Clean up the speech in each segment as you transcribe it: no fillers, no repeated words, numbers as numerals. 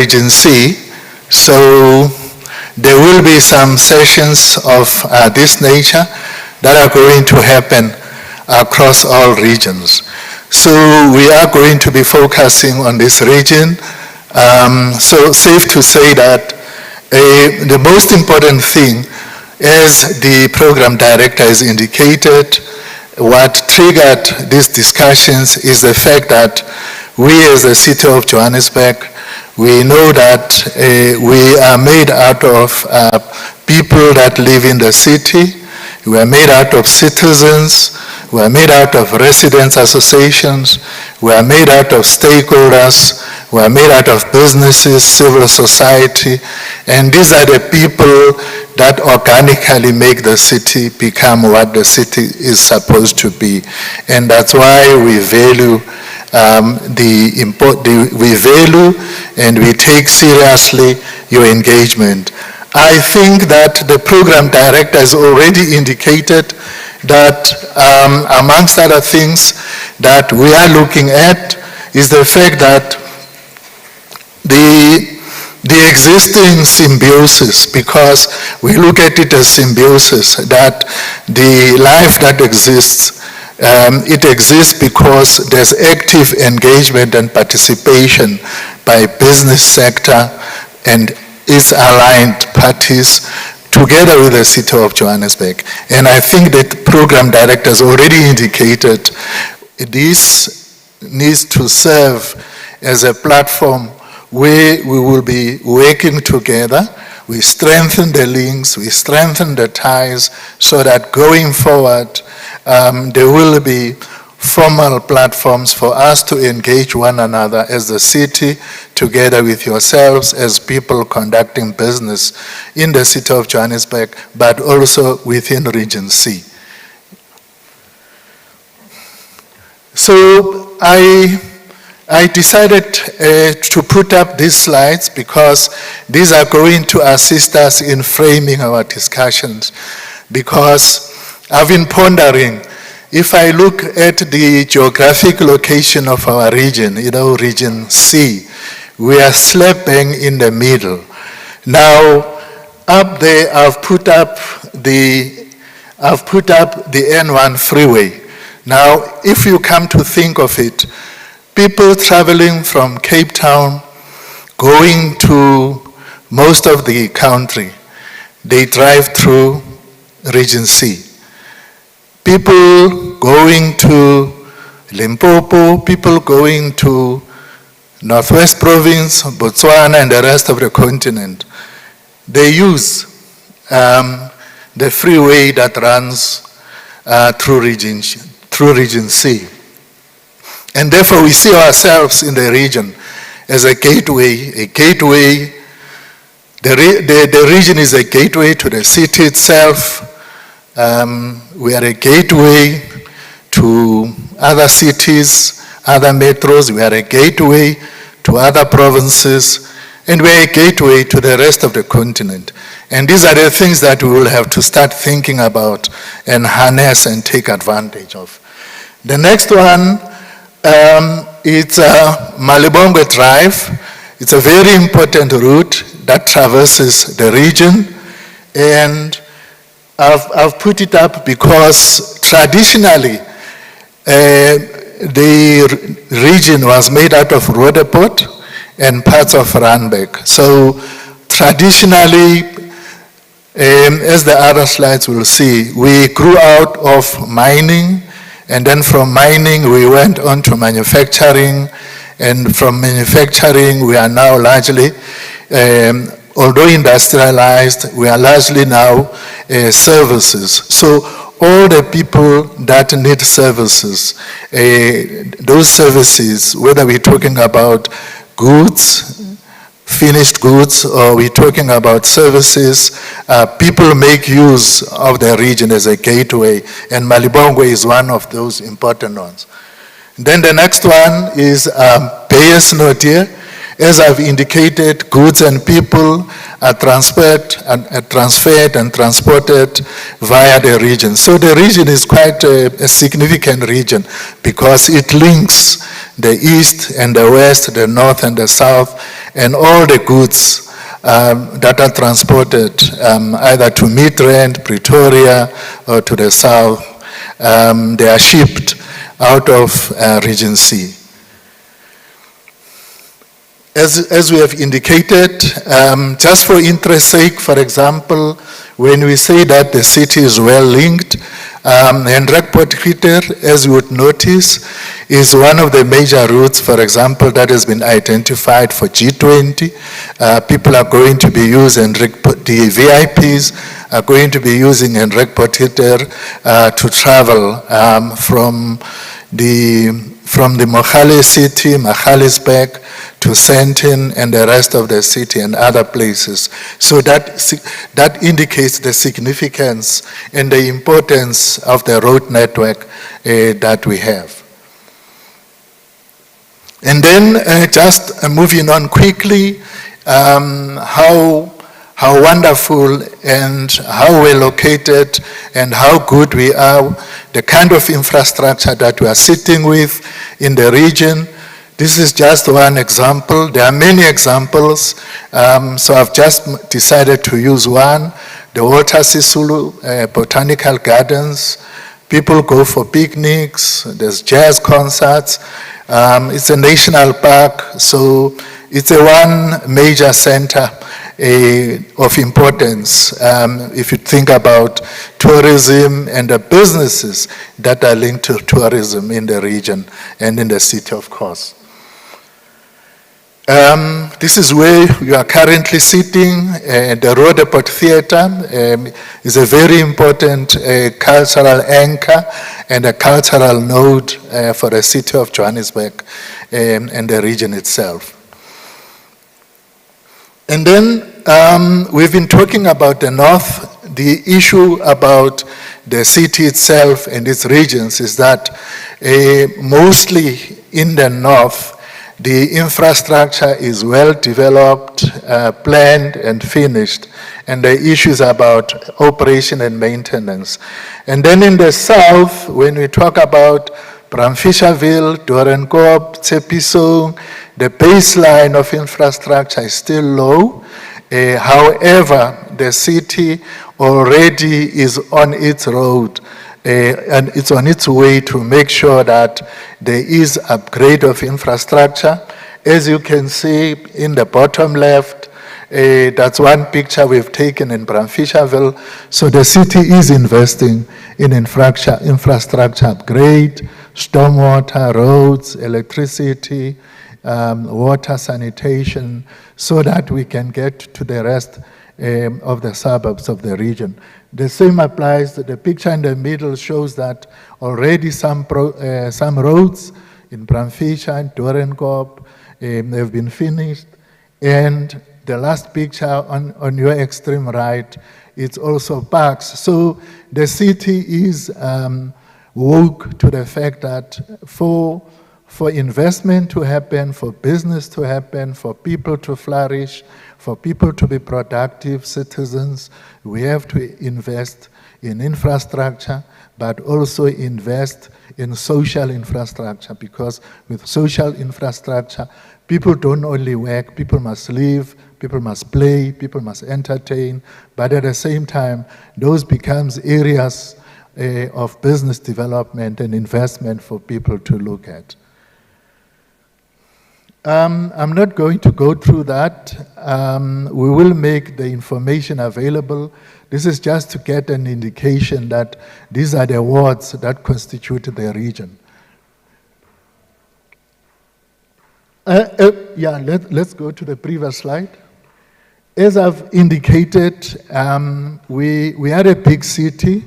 Region C. So there will be some sessions of this nature that are going to happen across all regions. So we are going to be focusing on this region. So safe to say that the most important thing, as the program director has indicated, what triggered these discussions is the fact that we as the city of Johannesburg, we know that we are made out of people that live in the city. We are made out of citizens. We are made out of residents associations. We are made out of stakeholders. We are made out of businesses, civil society. And these are the people that organically make the city become what the city is supposed to be. And that's why we value we value and we take seriously your engagement. I think that the program director has already indicated that amongst other things that we are looking at is the fact that the existing symbiosis, because we look at it as symbiosis, that the life that exists, it exists because there's active engagement and participation by business sector and its aligned parties together with the city of Johannesburg. And I think that program director has already indicated this needs to serve as a platform where we will be working together. We strengthen the links, we strengthen the ties so that going forward there will be formal platforms for us to engage one another as the city, together with yourselves as people conducting business in the city of Johannesburg, but also within Region C. So I decided to put up these slides because these are going to assist us in framing our discussions, because I've been pondering, if I look at the geographic location of our region, Region C, we are slap bang in the middle. Now, up there, I've put up the N1 freeway. Now, if you come to think of it, people traveling from Cape Town, going to most of the country, they drive through Region C. People going to Limpopo, people going to Northwest Province, Botswana, and the rest of the continent, they use the freeway that runs through Region C. And therefore we see ourselves in the region as a gateway. The region is a gateway to the city itself. We are a gateway to other cities, other metros. We are a gateway to other provinces. And we are a gateway to the rest of the continent. And these are the things that we will have to start thinking about and harness and take advantage of. The next one, it's Malibongwe Drive. It's a very important route that traverses the region. And I've put it up because traditionally the region was made out of Roodeport and parts of Randburg. So traditionally, as the other slides will see, we grew out of mining, and then from mining we went on to manufacturing, and from manufacturing we are now largely, although industrialized, we are largely now services. So all the people that need services, those services, whether we're talking about goods, finished goods, or we're talking about services, people make use of the region as a gateway, and Malibongwe is one of those important ones. Then the next one is Bayers Notier. As I've indicated, goods and people are transferred and transported via the region. So the region is quite a significant region because it links the east and the west, the north and the south, and all the goods that are transported either to Midrand, Pretoria, or to the south. They are shipped out of Region C. As we have indicated, just for interest's sake, for example, when we say that the city is well linked, Hendrik Potgieter, as you would notice, is one of the major routes, for example, that has been identified for G20. People are going to be using, the VIPs are going to be using Hendrik Potgieter to travel from the Mogale city, Magaliesberg, to Sandton and the rest of the city and other places. So that indicates the significance and the importance of the road network that we have. And then just moving on quickly, how wonderful and how well located and how good we are, the kind of infrastructure that we are sitting with in the region. This is just one example. There are many examples, so I've just decided to use one. The Walter Sisulu Botanical Gardens. People go for picnics, there's jazz concerts. It's a national park, so it's a one major center of importance if you think about tourism and the businesses that are linked to tourism in the region and in the city, of course. This is where you are currently sitting. The Roodeport Theatre is a very important cultural anchor and a cultural node for the city of Johannesburg and the region itself. And then we've been talking about the north. The issue about the city itself and its regions is that mostly in the north, the infrastructure is well developed, planned and finished, and the issues about operation and maintenance. And then in the south, when we talk about Bramfisherville, Doornkop, Tshepiso, the baseline of infrastructure is still low. However, the city already is on its road and it's on its way to make sure that there is upgrade of infrastructure. As you can see in the bottom left, that's one picture we've taken in Bramfisherville. So the city is investing in infrastructure upgrade, stormwater, roads, electricity, water, sanitation, so that we can get to the rest of the suburbs of the region. The same applies. The picture in the middle shows that already some roads in Bramfisher and Doornkop have been finished. And the last picture on your extreme right, it's also parks. So the city is woke to the fact that for investment to happen, for business to happen, for people to flourish, for people to be productive citizens, we have to invest in infrastructure, but also invest in social infrastructure, because with social infrastructure, people don't only work, people must live, people must play, people must entertain, but at the same time, those becomes areas of business development and investment for people to look at. I'm not going to go through that. We will make the information available. This is just to get an indication that these are the wards that constitute the region. Let's go to the previous slide. As I've indicated, we are a big city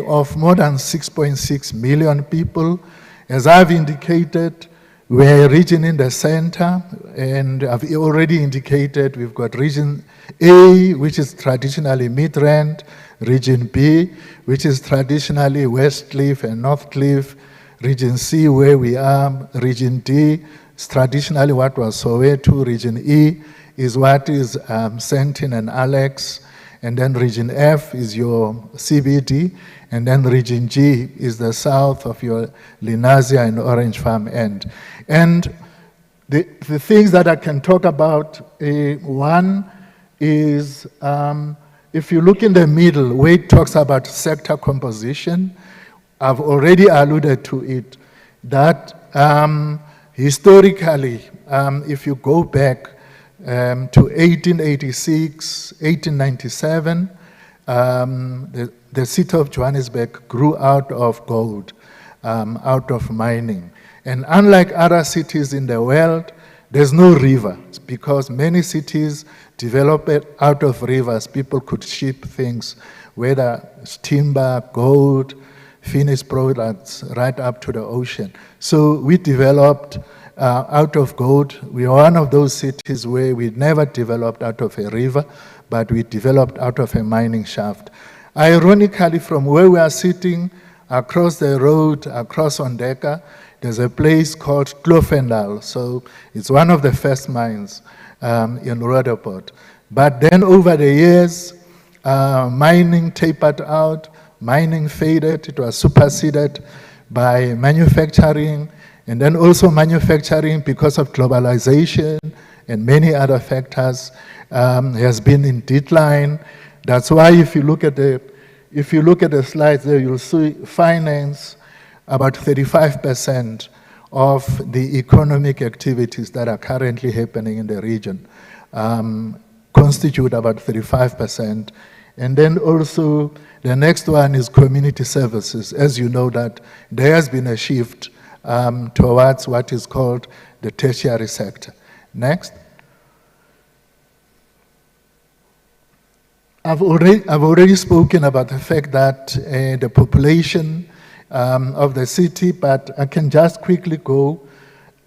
of more than 6.6 million people. As I've indicated, we're a region in the center, and I've already indicated we've got region A, which is traditionally Midrand, region B, which is traditionally West Cliff and North Cliff, region C, where we are, region D, is traditionally what was Soweto. Region E is what is Sentin and Alex. And then Region F is your CBD. And then Region G is the south of your Linazia and Orange Farm end. And the things that I can talk about, one is, if you look in the middle, where it talks about sector composition, I've already alluded to it, that historically, if you go back to 1886, 1897, the city of Johannesburg grew out of gold, out of mining. And unlike other cities in the world, there's no river, because many cities developed out of rivers. People could ship things, whether it's timber, gold, finished products, right up to the ocean. So we developed out of gold. We are one of those cities where we never developed out of a river, but we developed out of a mining shaft. Ironically, from where we are sitting, across the road, across Ondeka, there's a place called Klofendal. So it's one of the first mines in Roodeport. But then over the years, mining tapered out, mining faded, it was superseded by manufacturing, and then also manufacturing, because of globalization and many other factors, has been in decline. That's why if you look at the slides there, you'll see finance, about 35% of the economic activities that are currently happening in the region constitute about 35%. And then also the next one is community services. As you know, that there has been a shift towards what is called the tertiary sector. Next. I've already spoken about the fact that the population of the city, but I can just quickly go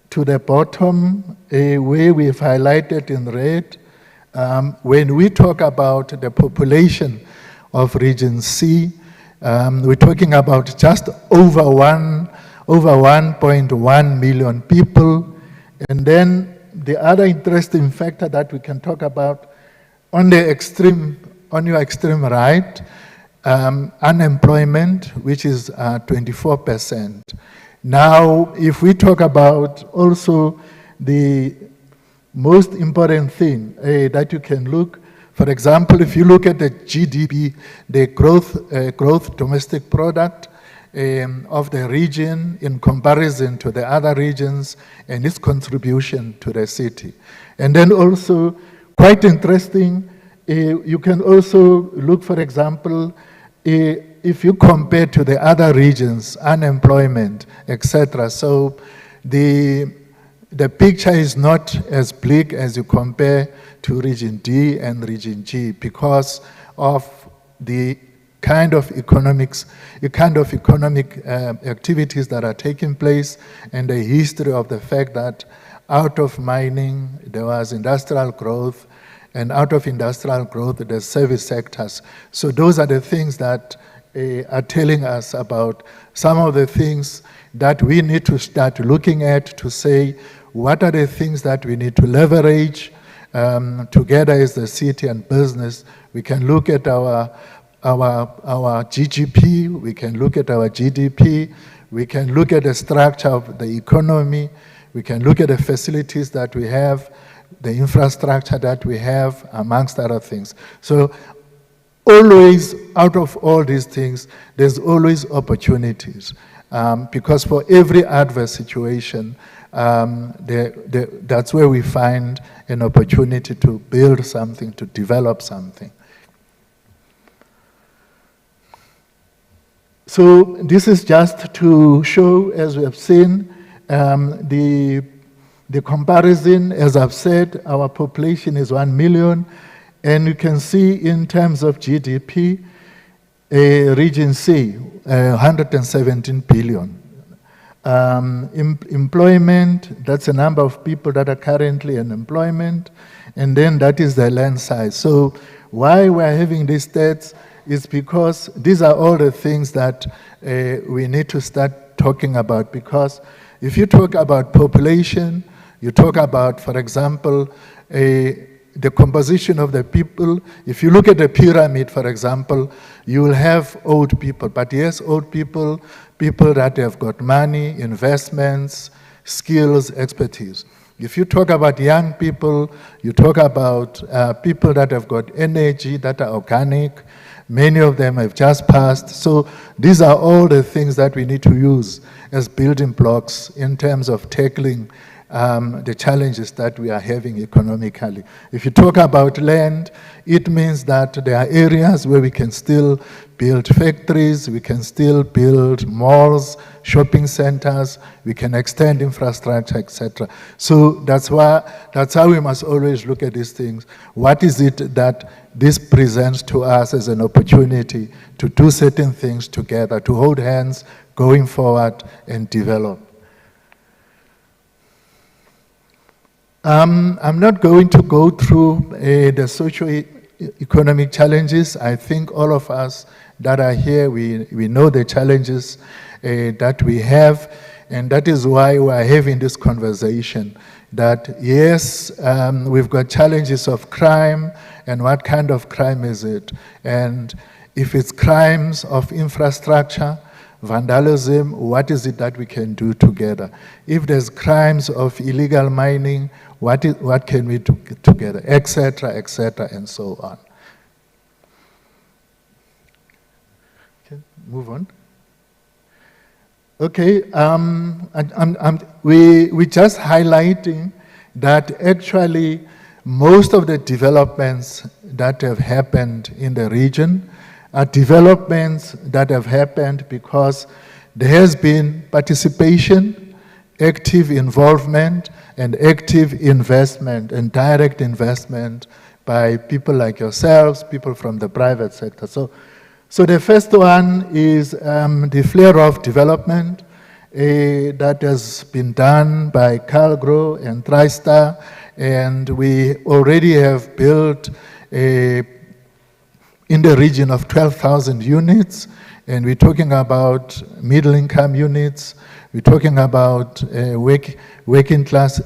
to the bottom where we've highlighted in red. When we talk about the population of Region C, we're talking about just over 1.1 million people. And then the other interesting factor that we can talk about, on your extreme right, unemployment, which is 24%. Now, if we talk about also the most important thing that you can look, for example, if you look at the GDP, the growth domestic product of the region in comparison to the other regions and its contribution to the city. And then also, quite interesting, you can also look, for example, if you compare to the other regions, unemployment, etc. So the picture is not as bleak as you compare to Region D and Region G because of the kind of economic activities that are taking place and the history of the fact that out of mining there was industrial growth, and out of industrial growth there's service sectors. So those are the things that are telling us about some of the things that we need to start looking at to say what are the things that we need to leverage together as the city and business. We can look at our GGP, we can look at our GDP, we can look at the structure of the economy, we can look at the facilities that we have, the infrastructure that we have, amongst other things. So always, out of all these things, there's always opportunities. Because for every adverse situation, that's where we find an opportunity to build something, to develop something. So this is just to show, as we have seen, the comparison. As I've said, our population is 1 million, and you can see in terms of GDP, Region C, 117 billion. Employment, that's the number of people that are currently in employment, and then that is the land size. So why we're having these stats is because these are all the things that we need to start talking about, because if you talk about population, You talk about, for example, the composition of the people. If you look at the pyramid, for example, you will have old people. But yes, old people, people that have got money, investments, skills, expertise. If you talk about young people, you talk about people that have got energy, that are organic. Many of them have just passed. So these are all the things that we need to use as building blocks in terms of tackling the challenges that we are having economically. If you talk about land, it means that there are areas where we can still build factories, we can still build malls, shopping centers, we can extend infrastructure, etc. So that's how we must always look at these things. What is it that this presents to us as an opportunity to do certain things together, to hold hands going forward and develop? I'm not going to go through the socio-economic challenges. I think all of us that are here, we know the challenges that we have, and that is why we are having this conversation. That yes, we've got challenges of crime, and what kind of crime is it? And if it's crimes of infrastructure, vandalism, what is it that we can do together? If there's crimes of illegal mining, what can we do together, etc., and so on. Okay, move on. Okay, we're just highlighting that actually most of the developments that have happened in the region are developments that have happened because there has been participation, active involvement, and active investment and direct investment by people like yourselves, people from the private sector. So the first one is the flare of development that has been done by Calgro and TriStar, and we already have built in the region of 12,000 units, and we're talking about middle-income units, we're talking about working class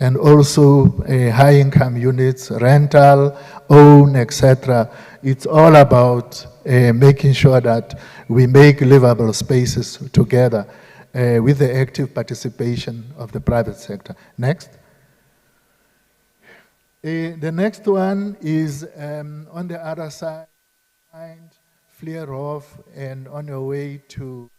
and also high-income units, rental, own, etc. It's all about making sure that we make livable spaces together with the active participation of the private sector. Next. The next one is on the other side, flare off, and on your way to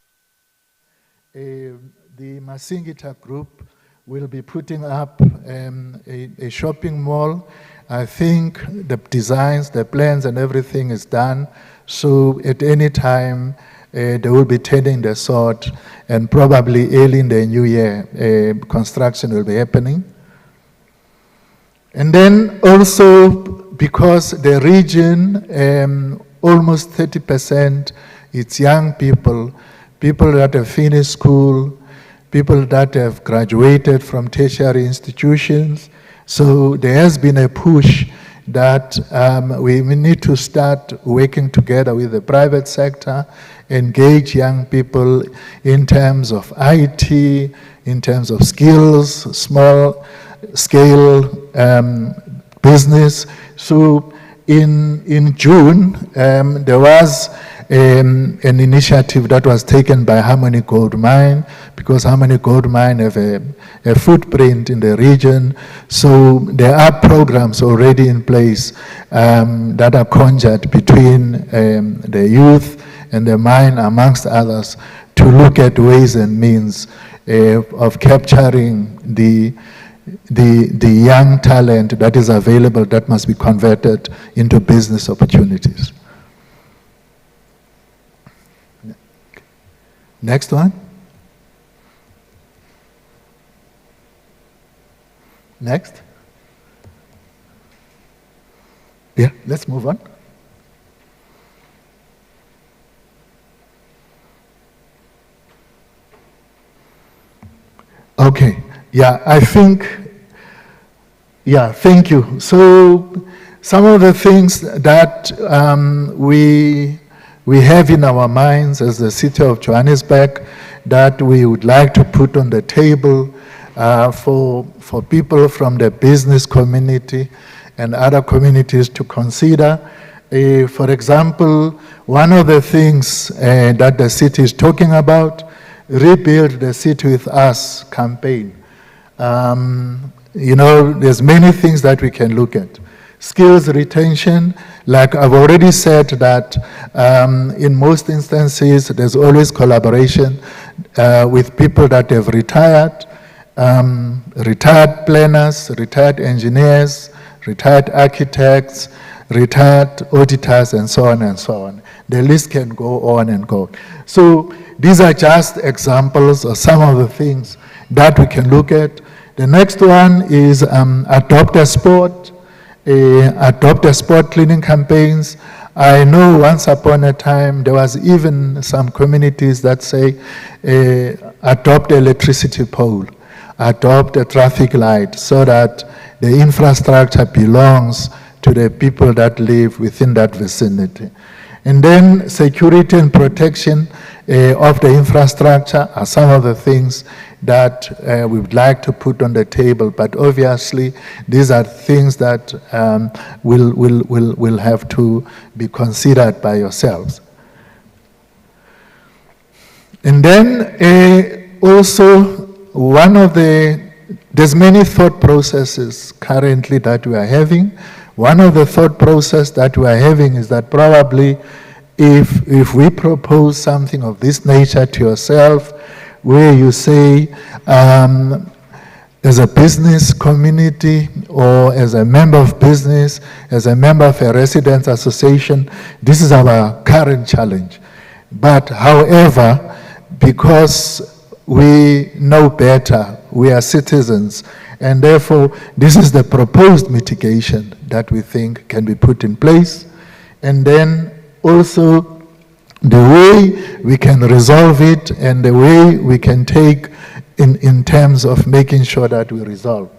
the Masingita group will be putting up a shopping mall. I think the designs, the plans and everything is done. So at any time, they will be turning the sod, and probably early in the new year, construction will be happening. And then also, because the region, almost 30%, it's young people, people that have finished school, people that have graduated from tertiary institutions. So there has been a push that we need to start working together with the private sector, engage young people in terms of IT, in terms of skills, small scale business. So in June, there was an initiative that was taken by Harmony Gold Mine, because Harmony Gold Mine have a footprint in the region. So there are programs already in place that are conjured between the youth and the mine, amongst others, to look at ways and means of capturing the young talent that is available that must be converted into business opportunities. Next one. Next. Yeah, let's move on. Okay. Yeah, I think, yeah, thank you. So some of the things that we have in our minds as the city of Johannesburg that we would like to put on the table for people from the business community and other communities to consider. For example, one of the things that the city is talking about, Rebuild the City with Us campaign. There's many things that we can look at. Skills retention, like I've already said that in most instances, there's always collaboration with people that have retired, retired planners, retired engineers, retired architects, retired auditors, and so on and so on. The list can go on and go. So these are just examples of some of the things that we can look at. The next one is adopt a sport cleaning campaigns. I know once upon a time there was even some communities that say adopt electricity pole, adopt a traffic light, so that the infrastructure belongs to the people that live within that vicinity. And then security and protection of the infrastructure are some of the things that we would like to put on the table, but obviously these are things that will have to be considered by yourselves. And then also there's many thought processes currently that we are having. One of the thought process that we are having is that probably if we propose something of this nature to yourself, where you say, as a business community or as a member of business, as a member of a residents association, this is our current challenge. But however, because we know better, we are citizens, and therefore this is the proposed mitigation that we think can be put in place. And then also the way we can resolve it and the way we can take in terms of making sure that we resolve.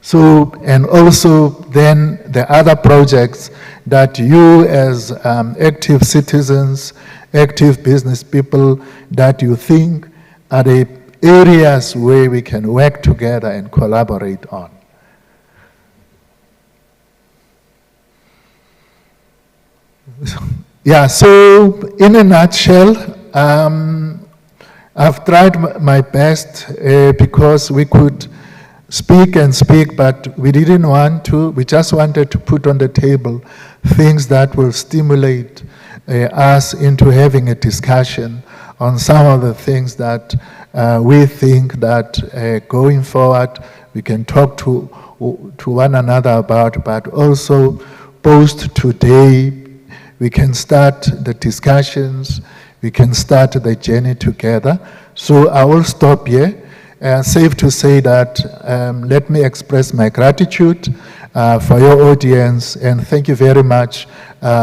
So, and also then the other projects that you as active citizens, active business people, that you think are the areas where we can work together and collaborate on. Yeah, so in a nutshell, I've tried my best because we could speak and speak, but we didn't want to. We just wanted to put on the table things that will stimulate us into having a discussion on some of the things that we think that going forward we can talk to one another about, but also post today we can start the discussions, we can start the journey together. So I will stop here. Safe to say that let me express my gratitude for your audience, and thank you very much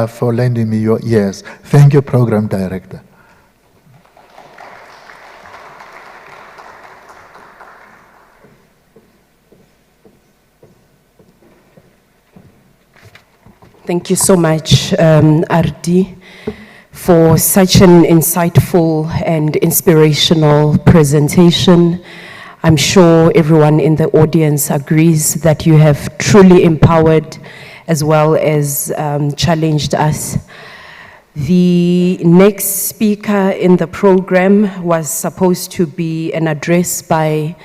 for lending me your ears. Thank you, Program Director. Thank you so much, Ardi, for such an insightful and inspirational presentation. I'm sure everyone in the audience agrees that you have truly empowered as well as challenged us. The next speaker in the program was supposed to be an address by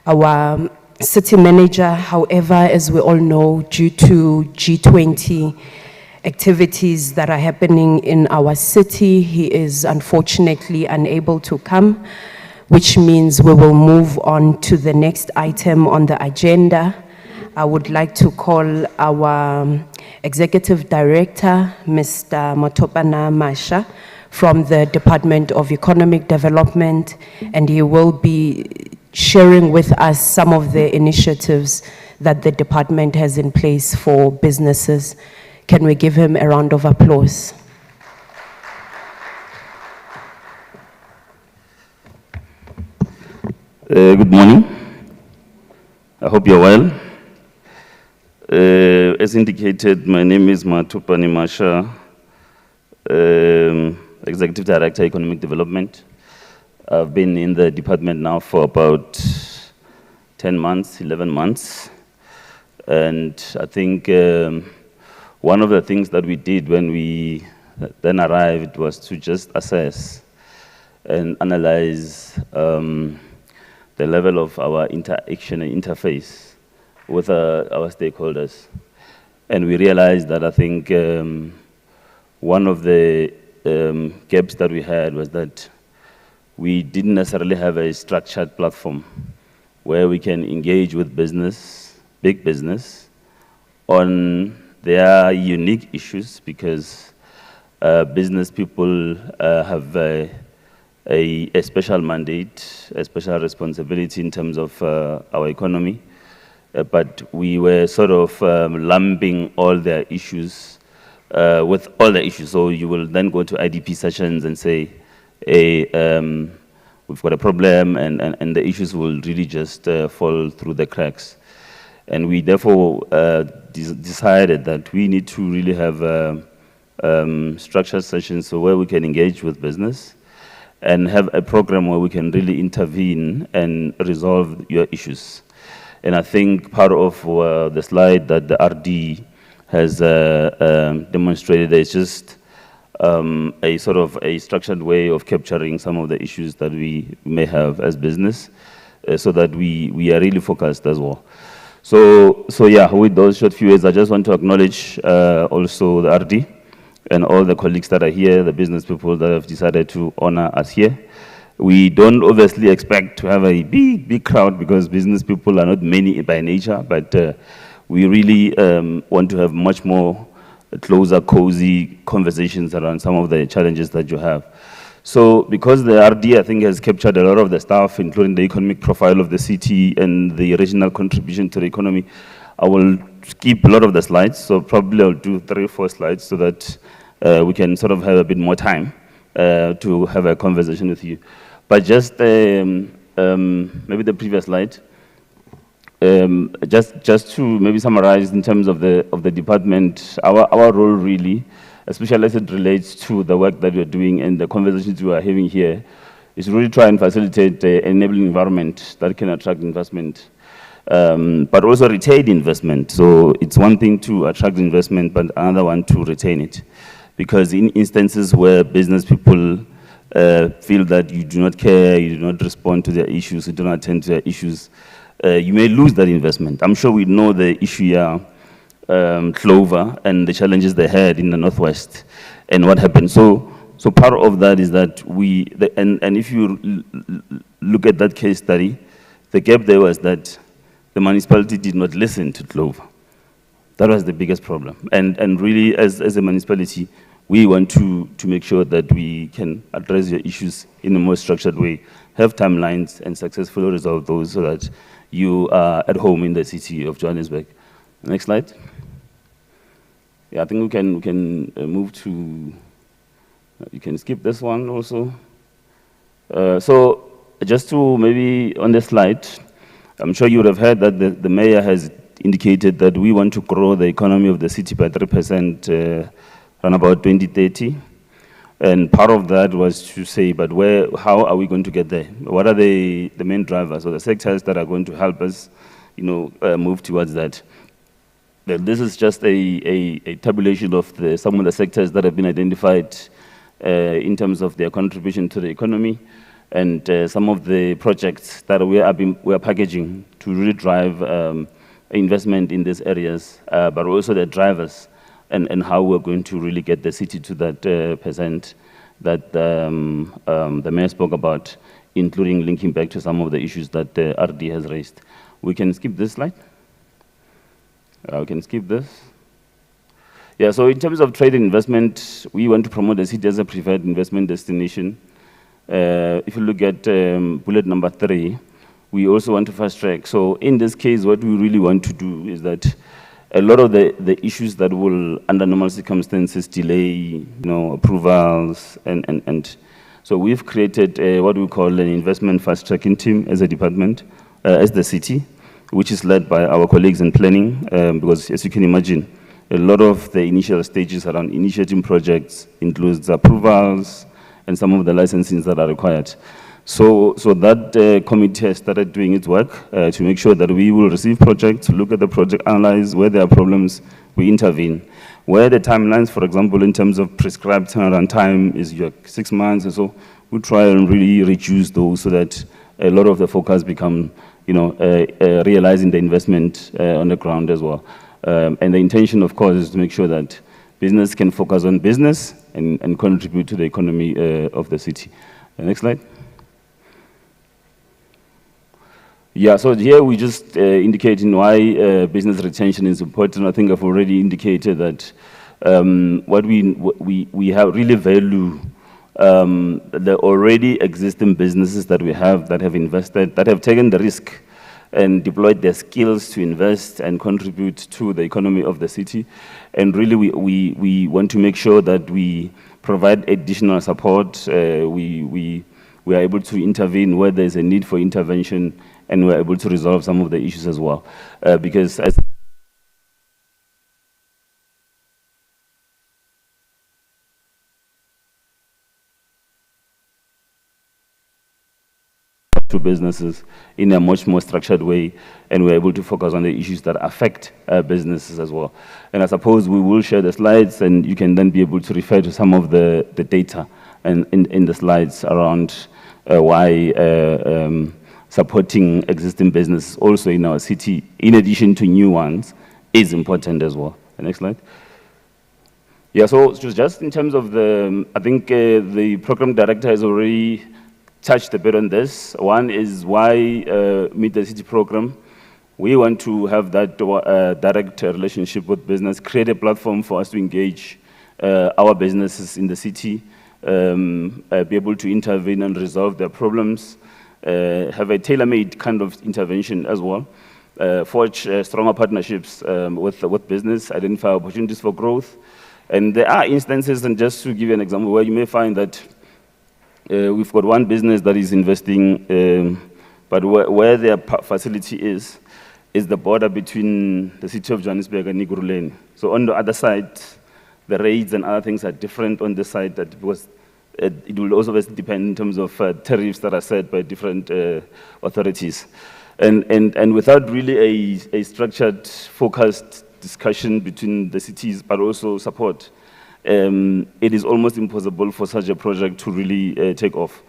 our city manager. However, as we all know, due to G20 activities that are happening in our city, he is unfortunately unable to come, which means we will move on to the next item on the agenda. I would like to call our Executive Director, Mr. Motopana Masha, from the Department of Economic Development, and he will be sharing with us some of the initiatives that the department has in place for businesses. Can we give him a round of applause? Good morning. I hope you're well. As indicated, my name is Matupani Masha, Executive Director, Economic Development. I've been in the department now for about 10 months, 11 months. And I think one of the things that we did when we then arrived was to just assess and analyze the level of our interaction and interface with our stakeholders. And we realized that I think one of the gaps that we had was that we didn't necessarily have a structured platform where we can engage with business, big business, on their unique issues, because business people have a special mandate, a special responsibility in terms of our economy. But we were sort of lumping all their issues with all the issues. So you will then go to IDP sessions and say, hey, we've got a problem, and the issues will really just fall through the cracks. And we therefore decided that we need to really have structured sessions so where we can engage with business and have a program where we can really intervene and resolve your issues. And I think part of the slide that the RD has demonstrated is just a sort of a structured way of capturing some of the issues that we may have as business, so that we are really focused as well. So yeah, with those short few words, I just want to acknowledge also the RD and all the colleagues that are here, the business people that have decided to honor us here. We don't obviously expect to have a big crowd because business people are not many by nature, but we really want to have much more closer, cozy conversations around some of the challenges that you have. So because the RD, I think, has captured a lot of the stuff, including the economic profile of the city and the regional contribution to the economy, I will skip a lot of the slides. So probably I'll do 3 or 4 slides so that we can sort of have a bit more time to have a conversation with you. But just maybe the previous slide, just to maybe summarize in terms of the department, our role really, especially as it relates to the work that we're doing and the conversations we are having here, is really try and facilitate the enabling environment that can attract investment, but also retain investment. So it's one thing to attract investment, but another one to retain it. Because in instances where business people feel that you do not care, you do not respond to their issues, you do not attend to their issues, you may lose that investment. I'm sure we know the issue here, Clover, and the challenges they had in the Northwest, and what happened. So part of that is that and if you look at that case study, the gap there was that the municipality did not listen to Clover. That was the biggest problem. And really, as a municipality, we want to make sure that we can address your issues in a more structured way, have timelines, and successfully resolve those so that you are at home in the city of Johannesburg. Next slide. Yeah, I think we can move to, you can skip this one also. So just to maybe on the slide, I'm sure you would have heard that the mayor has indicated that we want to grow the economy of the city by 3% around about 2030. And part of that was to say, but how are we going to get there? What are the main drivers or the sectors that are going to help us, move towards that? This is just a tabulation of some of the sectors that have been identified in terms of their contribution to the economy, and some of the projects that we are packaging to really drive investment in these areas, but also the drivers and how we're going to really get the city to that percent that the mayor spoke about, including linking back to some of the issues that RD has raised. We can skip this slide. We can skip this. Yeah, so in terms of trade and investment, we want to promote the city as a preferred investment destination. If you look at bullet number 3, we also want to fast track. So in this case, what we really want to do is that a lot of the issues that will, under normal circumstances, delay, approvals, and so we've created what we call an investment fast tracking team as a department, as the city, which is led by our colleagues in planning, because as you can imagine, a lot of the initial stages around initiating projects includes approvals and some of the licensings that are required. So that committee has started doing its work to make sure that we will receive projects, look at the project, analyze where there are problems, we intervene. Where the timelines, for example, in terms of prescribed turnaround time is 6 months and so, we try and really reduce those so that a lot of the focus become, realizing the investment on the ground as well. And the intention, of course, is to make sure that business can focus on business and contribute to the economy of the city. Next slide. Yeah, so here we just indicating why business retention is important. I think I've already indicated that what we have really value the already existing businesses that we have that have invested, that have taken the risk and deployed their skills to invest and contribute to the economy of the city. And really we want to make sure that we provide additional support. We are able to intervene where there's a need for intervention, and we're able to resolve some of the issues as well. Because as to businesses in a much more structured way, and we're able to focus on the issues that affect businesses as well. And I suppose we will share the slides, and you can then be able to refer to some of the data and in the slides around why supporting existing business also in our city, in addition to new ones, is important as well. The next slide. Yeah, so just in terms of I think the program director has already touched a bit on this. One is why Meet the City program. We want to have that direct relationship with business, create a platform for us to engage our businesses in the city, be able to intervene and resolve their problems, have a tailor-made kind of intervention as well, forge stronger partnerships with business, identify opportunities for growth. And there are instances, and just to give you an example, where you may find that we've got one business that is investing, but where their facility is the border between the city of Johannesburg and Nikuruleni. So on the other side, the rates and other things are different on the side, that because it will also depend in terms of tariffs that are set by different authorities. And without really a structured, focused discussion between the cities, but also support, it is almost impossible for such a project to really take off.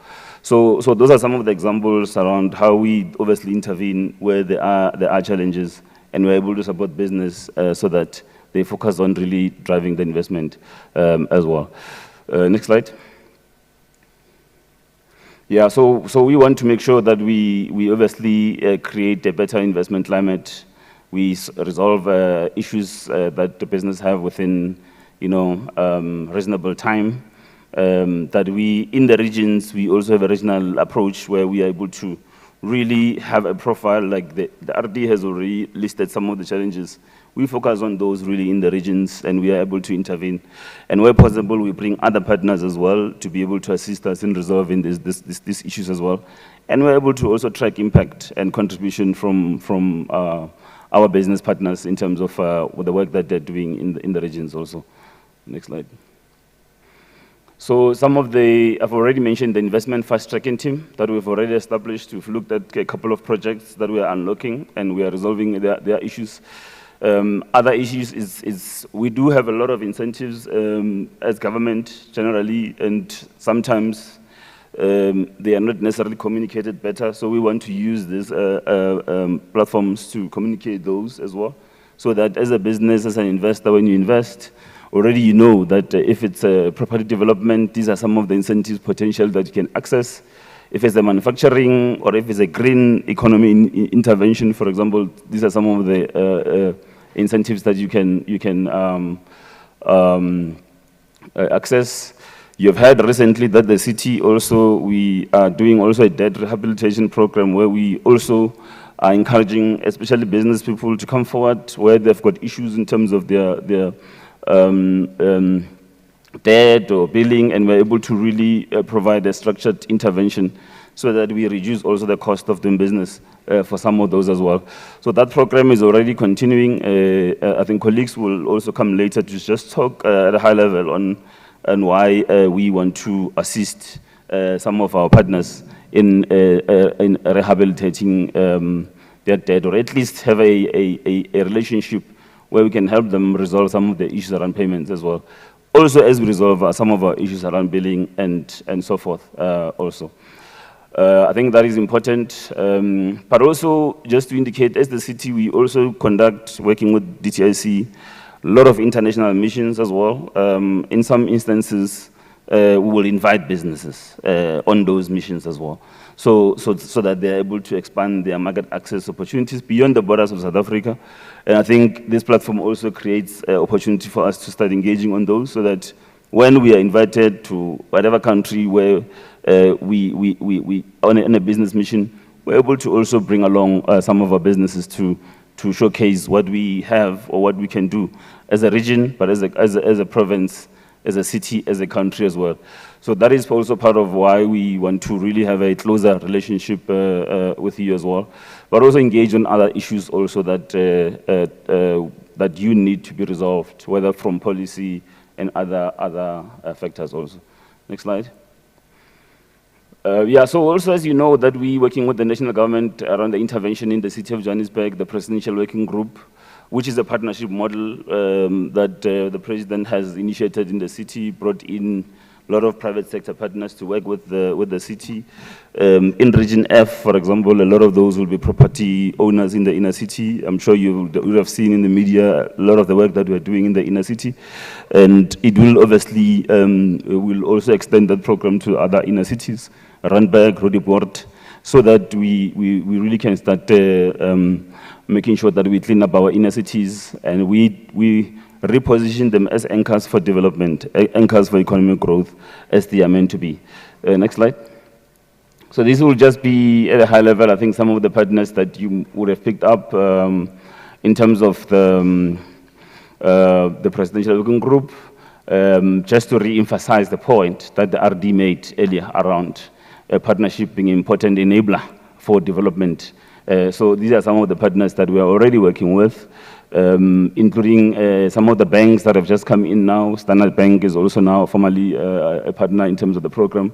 So those are some of the examples around how we obviously intervene where there are challenges, and we're able to support business so that they focus on really driving the investment as well. Next slide. Yeah, so we want to make sure that we obviously create a better investment climate. We resolve issues that the business have within reasonable time. That we, in the regions, we also have a regional approach where we are able to really have a profile, like the RD has already listed some of the challenges. We focus on those really in the regions, and we are able to intervene. And where possible, we bring other partners as well to be able to assist us in resolving these issues as well. And we're able to also track impact and contribution from our business partners in terms of the work that they're doing in the regions also. Next slide. So some of I've already mentioned the investment fast-tracking team that we've already established. We've looked at a couple of projects that we are unlocking, and we are resolving their issues. Other issues is we do have a lot of incentives as government generally, and sometimes they are not necessarily communicated better. So we want to use these platforms to communicate those as well, so that as a business, as an investor, when you invest, already you know that if it's a property development, these are some of the incentives potential that you can access. If it's a manufacturing, or if it's a green economy intervention, for example, these are some of the incentives that you can access. You've heard recently that the city also, we are doing also a debt rehabilitation program where we also are encouraging especially business people to come forward where they've got issues in terms of their debt or billing, and we're able to really provide a structured intervention so that we reduce also the cost of doing business for some of those as well. So that program is already continuing. I think colleagues will also come later to just talk at a high level on why we want to assist some of our partners in rehabilitating their debt, or at least have a relationship where we can help them resolve some of the issues around payments as well. Also, as we resolve some of our issues around billing and so forth also. I think that is important, but also just to indicate, as the city, we also conduct, working with DTIC, a lot of international missions as well. In some instances, we will invite businesses on those missions as well, so that they're able to expand their market access opportunities beyond the borders of South Africa. And I think this platform also creates an opportunity for us to start engaging on those, so that when we are invited to whatever country where we on a business mission, we're able to also bring along some of our businesses to showcase what we have or what we can do as a region, but as a province, as a city, as a country as well. So that is also part of why we want to really have a closer relationship with you as well, but also engage on other issues also that that you need to be resolved, whether from policy and other factors also. Next slide. Yeah, so also, as you know, that we're working with the national government around the intervention in the city of Johannesburg, the presidential working group, which is a partnership model that the president has initiated in the city, brought in a lot of private sector partners to work with the city. In Region F, for example, a lot of those will be property owners in the inner city. I'm sure you would have seen in the media a lot of the work that we're doing in the inner city. And it will obviously, will also extend that program to other inner cities, Randburg, Roodeport, so that we really can start making sure that we clean up our inner cities and we reposition them as anchors for development, anchors for economic growth, as they are meant to be. Next slide. So this will just be at a high level, I think, some of the partners that you would have picked up in terms of the presidential working group, just to re-emphasize the point that the RD made earlier around partnership being an important enabler for development. So these are some of the partners that we are already working with, including some of the banks that have just come in now. Standard Bank is also now formally a partner in terms of the program.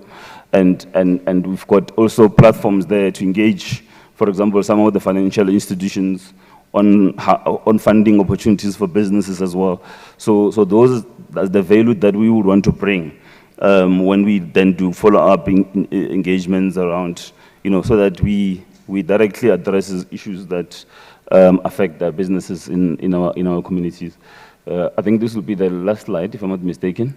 And we've got also platforms there to engage, for example, some of the financial institutions on funding opportunities for businesses as well. So that's the value that we would want to bring when we then do follow-up engagements around, so that we directly address issues that affect the businesses in our communities. I think this will be the last slide, if I'm not mistaken.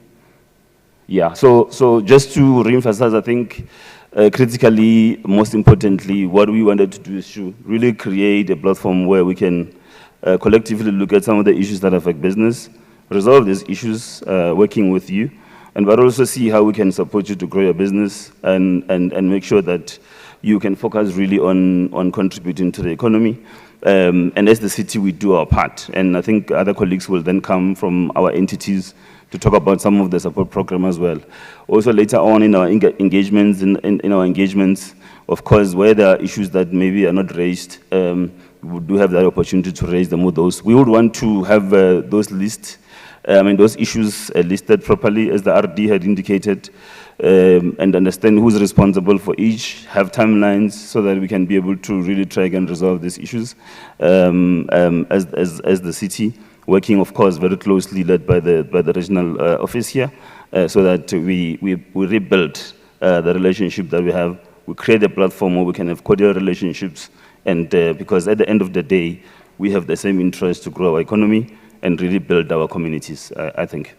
Yeah, so just to reemphasize, I think critically, most importantly, what we wanted to do is to really create a platform where we can collectively look at some of the issues that affect business, resolve these issues working with you, but also see how we can support you to grow your business and make sure that you can focus really on contributing to the economy. And as the city, we do our part. And I think other colleagues will then come from our entities to talk about some of the support program as well. Also later on in our engagements, of course, where there are issues that maybe are not raised, we do have that opportunity to raise them with those. We would want to have those issues listed properly, as the RD had indicated, and understand who's responsible for each, have timelines so that we can be able to really track and resolve these issues as the city, working, of course, very closely led by the regional office here, so that we rebuild the relationship that we have. We create a platform where we can have cordial relationships, and because at the end of the day, we have the same interest to grow our economy and really build our communities, I think.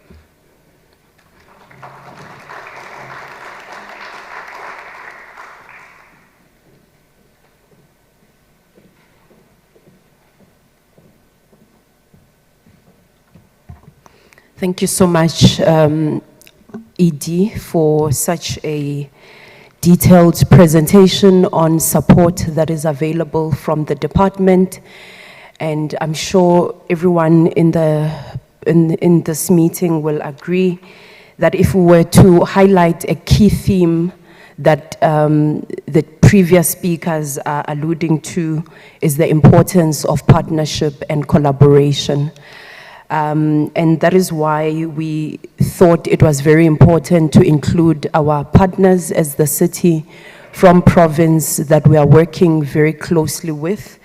Thank you so much, ED, for such a detailed presentation on support that is available from the department. And I'm sure everyone in this meeting will agree that if we were to highlight a key theme that the previous speakers are alluding to, is the importance of partnership and collaboration. And that is why we thought it was very important to include our partners as the city from province that we are working very closely with.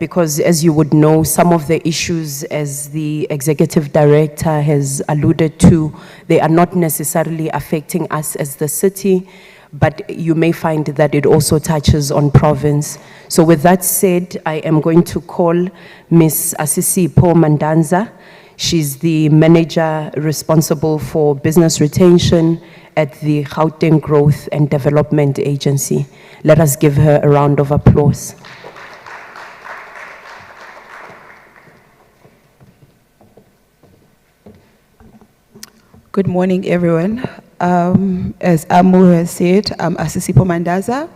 Because as you would know, some of the issues, as the executive director has alluded to, they are not necessarily affecting us as the city, but you may find that it also touches on province. So with that said, I am going to call Ms. Asisipo Mandanza. She's the manager responsible for business retention at the Gauteng Growth and Development Agency. Let us give her a round of applause. Good morning, everyone. As Amu has said, I'm Asisipo Mandaza.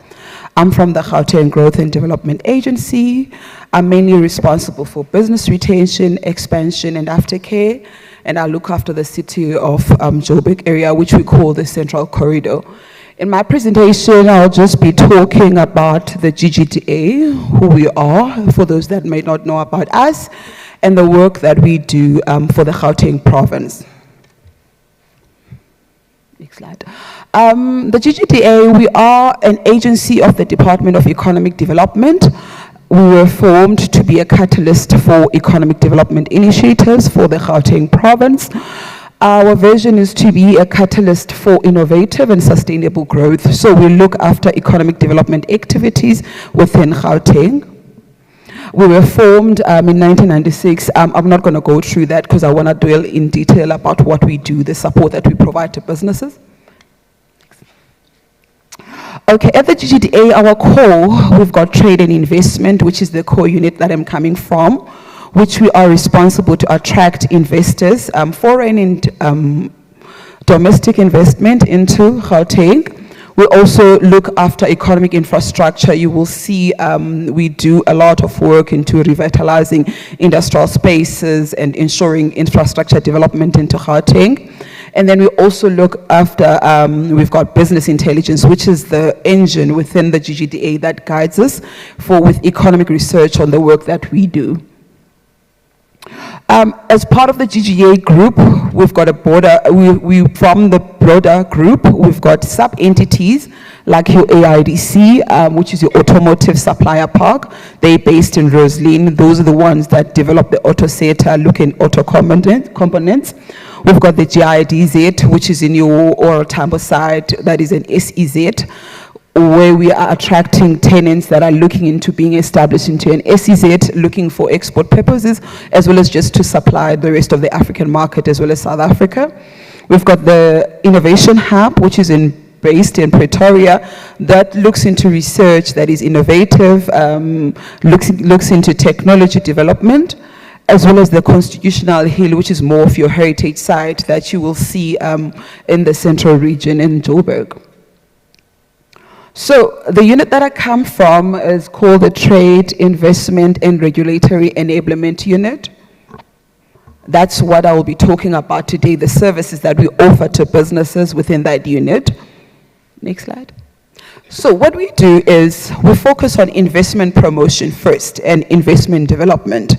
I'm from the Gauteng Growth and Development Agency. I'm mainly responsible for business retention, expansion, and aftercare, and I look after the city of Joburg area, which we call the Central Corridor. In my presentation, I'll just be talking about the GGDA, who we are, for those that may not know about us, and the work that we do for the Gauteng province. Next slide. The GGDA, we are an agency of the Department of Economic Development. We were formed to be a catalyst for economic development initiatives for the Gauteng province. Our vision is to be a catalyst for innovative and sustainable growth. So we look after economic development activities within Gauteng. We were formed in 1996. I'm not going to go through that because I want to dwell in detail about what we do, the support that we provide to businesses. Okay, at the GGDA, our core, we've got trade and investment, which is the core unit that I'm coming from, which we are responsible to attract investors, foreign and domestic investment into Gauteng. We also look after economic infrastructure. You will see we do a lot of work into revitalizing industrial spaces and ensuring infrastructure development into Gauteng. And then we also look after, we've got business intelligence, which is the engine within the GGDA that guides us with economic research on the work that we do. As part of the GGA group, we've got a border, from the broader group, we've got sub-entities like your AIDC, which is your automotive supplier park. They're based in Roslyn. Those are the ones that develop the auto sector, looking auto components. We've got the GIDZ, which is in your oral tambo side, that is an SEZ, where we are attracting tenants that are looking into being established into an SEZ, looking for export purposes, as well as just to supply the rest of the African market, as well as South Africa. We've got the Innovation Hub, which is based in Pretoria, that looks into research that is innovative, looks into technology development, as well as the Constitutional Hill, which is more of your heritage site that you will see in the central region in Joburg. So the unit that I come from is called the Trade, Investment and Regulatory Enablement Unit. That's what I will be talking about today, the services that we offer to businesses within that unit. Next slide. So what we do is we focus on investment promotion first and investment development.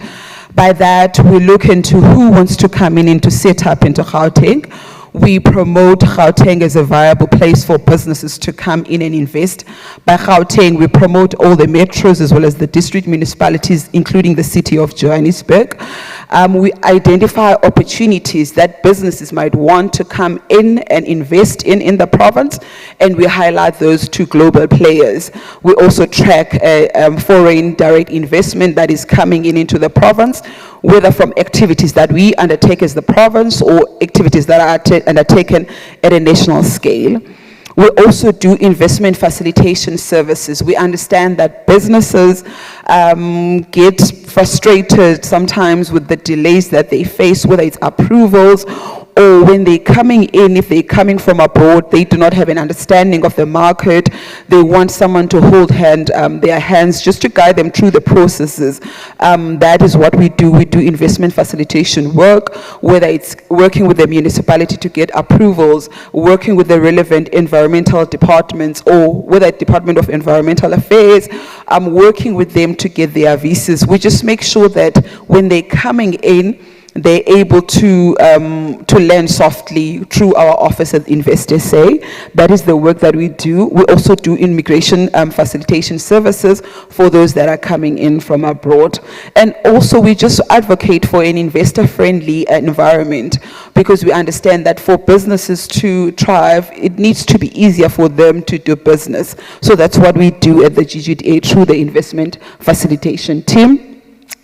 By that, we look into who wants to come in to set up into Gauteng. We promote Gauteng as a viable place for businesses to come in and invest. By Gauteng, we promote all the metros as well as the district municipalities, including the city of Johannesburg. We identify opportunities that businesses might want to come in and invest in the province, and we highlight those to global players. We also track foreign direct investment that is coming into the province, whether from activities that we undertake as the province or activities that are undertaken at a national scale. We also do investment facilitation services. We understand that businesses get frustrated sometimes with the delays that they face, whether it's approvals or when they're coming in, if they're coming from abroad, they do not have an understanding of the market. They want someone to hold their hands just to guide them through the processes. That is what we do. We do investment facilitation work, whether it's working with the municipality to get approvals, working with the relevant environmental departments, or whether it's Department of Environmental Affairs, working with them to get their visas. We just make sure that when they're coming in, they're able to lend softly through our office at Investors Say. That is the work that we do. We also do immigration facilitation services for those that are coming in from abroad. And also we just advocate for an investor-friendly environment, because we understand that for businesses to thrive, it needs to be easier for them to do business. So that's what we do at the GGDA through the investment facilitation team.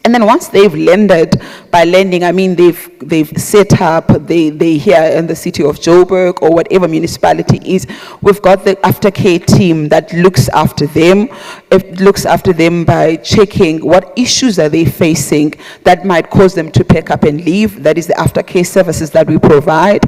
And then once they've lended, by lending I mean they've set up, they here in the city of Joburg or whatever municipality is, we've got the aftercare team that looks after them. It looks after them by checking what issues are they facing that might cause them to pack up and leave. That is the aftercare services that we provide.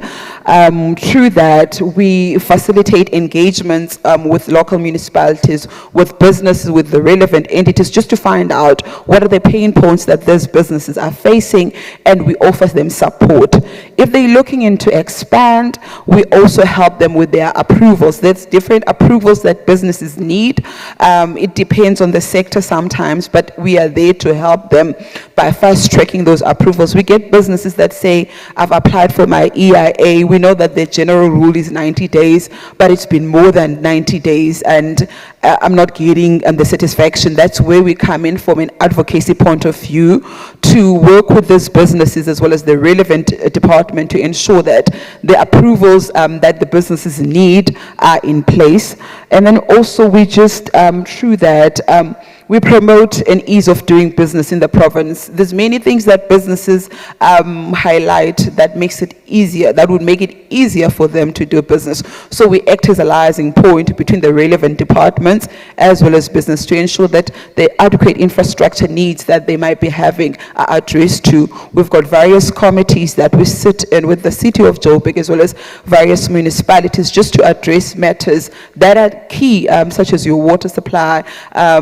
Through that, we facilitate engagements with local municipalities, with businesses, with the relevant entities, just to find out what are the pain points that these businesses are facing, and we offer them support. If they're looking into expand, we also help them with their approvals. There's different approvals that businesses need. It depends on the sector sometimes, but we are there to help them by fast tracking those approvals. We get businesses that say, I've applied for my EIA. We know that the general rule is 90 days, but it's been more than 90 days and I'm not getting the satisfaction. That's where we come in from an advocacy point of view to work with these businesses as well as the relevant department to ensure that the approvals that the businesses need are in place. And then also we just, through that, we promote an ease of doing business in the province. There's many things that businesses highlight that makes it easier, that would make it easier for them to do business. So we act as a liaising point between the relevant departments as well as business to ensure that the adequate infrastructure needs that they might be having are addressed to. We've got various committees that we sit in with the city of Joburg as well as various municipalities just to address matters that are key, such as your water supply.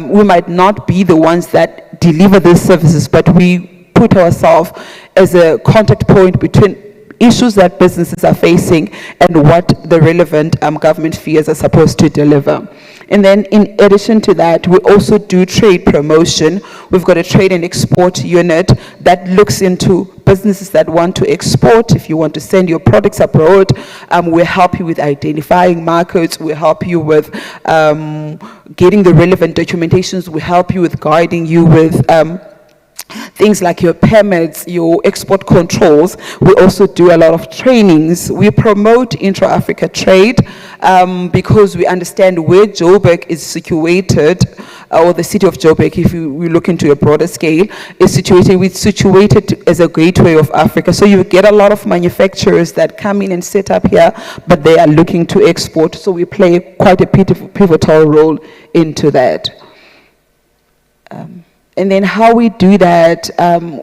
We might not be the ones that deliver these services, but we put ourselves as a contact point between issues that businesses are facing and what the relevant government spheres are supposed to deliver. And then in addition to that, we also do trade promotion. We've got a trade and export unit that looks into businesses that want to export. If you want to send your products abroad, we'll help you with identifying markets. We'll help you with getting the relevant documentations. We'll help you with guiding you with things like your permits, your export controls. We also do a lot of trainings. We promote intra-Africa trade because we understand where Joburg is situated, or the city of Joburg, if we look into a broader scale, is situated as a gateway of Africa. So you get a lot of manufacturers that come in and set up here, but they are looking to export. So we play quite a pivotal role into that. And then how we do that,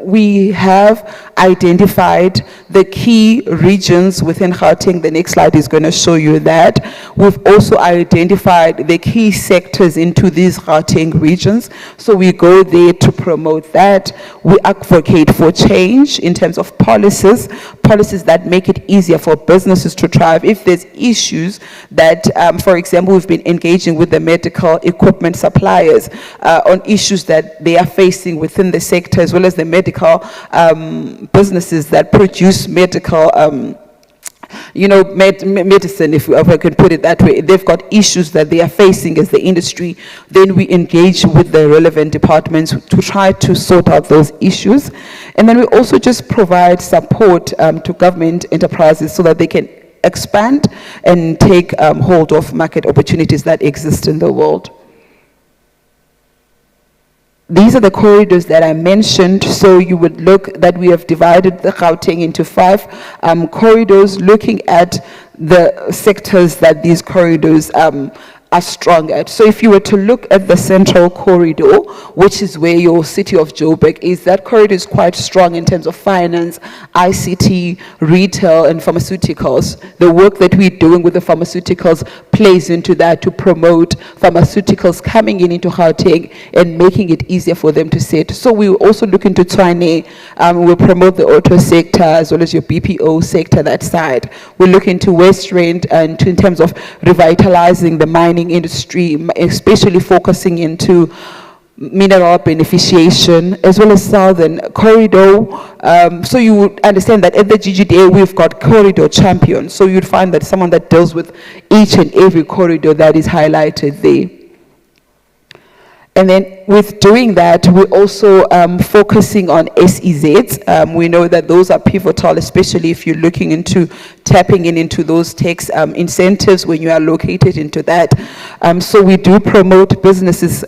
we have identified the key regions within Gauteng. The next slide is going to show you that. We've also identified the key sectors into these Gauteng regions. So we go there to promote that. We advocate for change in terms of policies that make it easier for businesses to thrive. If there's issues that, for example, we've been engaging with the medical equipment suppliers on issues that they are facing within the sector, as well as the medical businesses that produce medical medicine, if I can put it that way. They've got issues that they are facing as the industry. Then we engage with the relevant departments to try to sort out those issues. And then we also just provide support to government enterprises so that they can expand and take hold of market opportunities that exist in the world. These are the corridors that I mentioned. So you would look that we have divided the Gauteng into 5 corridors, looking at the sectors that these corridors are strong at. So if you were to look at the central corridor, which is where your city of Joburg is, that corridor is quite strong in terms of finance, ICT, retail, and pharmaceuticals. The work that we're doing with the pharmaceuticals plays into that to promote pharmaceuticals coming into Gauteng and making it easier for them to set. So we also look into Tshwane. We'll promote the auto sector as well as your BPO sector, that side. We'll look into West Rand and in terms of revitalizing the mining industry, especially focusing into mineral beneficiation, as well as southern corridor. So you would understand that at the GGDA we've got corridor champions. So you'd find that someone that deals with each and every corridor that is highlighted there. And then with doing that, we're also focusing on SEZs. We know that those are pivotal, especially if you're looking into tapping into those tax incentives when you are located into that. So we do promote businesses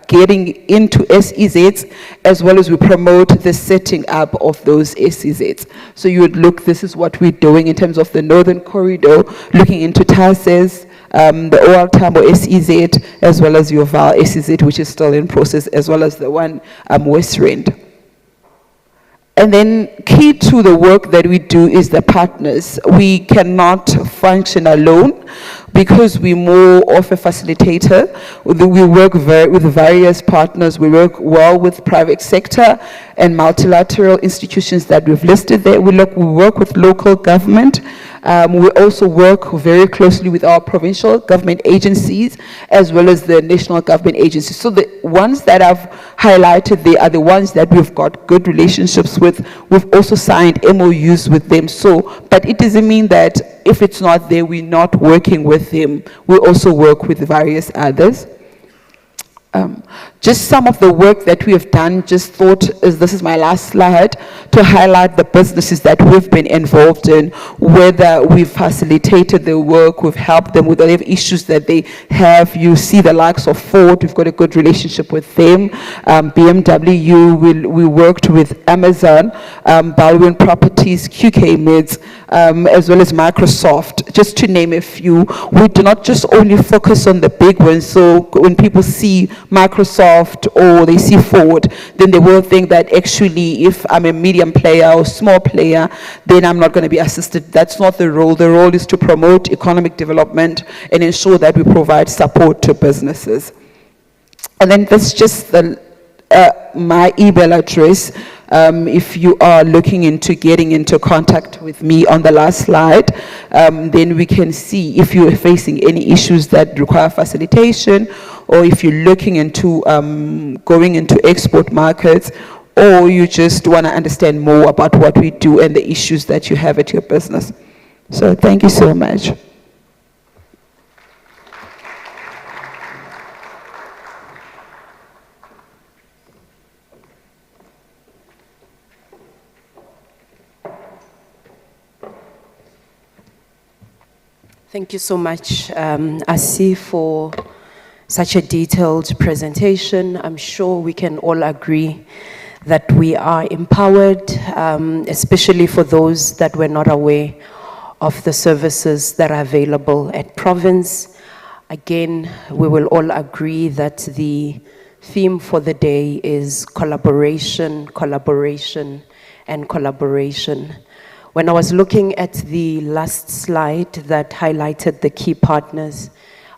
getting into SEZs, as well as we promote the setting up of those SEZs. So you would look, this is what we're doing in terms of the Northern Corridor, looking into TASES, the OR Tambo SEZ, as well as your VAL SEZ, which is still in process, as well as the one West Rand. And then key to the work that we do is the partners. We cannot function alone because we're more of a facilitator. We work with various partners. We work well with private sector and multilateral institutions that we've listed there. We work with local government. We also work very closely with our provincial government agencies as well as the national government agencies. So the ones that I've highlighted, they are the ones that we've got good relationships with. We've also signed MOUs with them. So, but it doesn't mean that if it's not there, we're not working with them. We also work with various others. Just some of the work that we have done, just thought, this is my last slide, to highlight the businesses that we've been involved in, whether we've facilitated the work, we've helped them with whatever issues that they have. You see the likes of Ford, we've got a good relationship with them. BMW, we worked with Amazon, Baldwin Properties, QK Mids, as well as Microsoft, just to name a few. We do not just only focus on the big ones, so when people see Microsoft or they see Ford, then they will think that actually if I'm a medium player or small player, then I'm not going to be assisted. That's not the role. The role is to promote economic development and ensure that we provide support to businesses. And then that's just my email address. If you are looking into getting into contact with me on the last slide, then we can see if you're facing any issues that require facilitation, or if you're looking into going into export markets, or you just want to understand more about what we do and the issues that you have at your business. So thank you so much. Thank you so much, Asi, for such a detailed presentation. I'm sure we can all agree that we are empowered, especially for those that were not aware of the services that are available at province. Again, we will all agree that the theme for the day is collaboration, collaboration, and collaboration. When I was looking at the last slide that highlighted the key partners,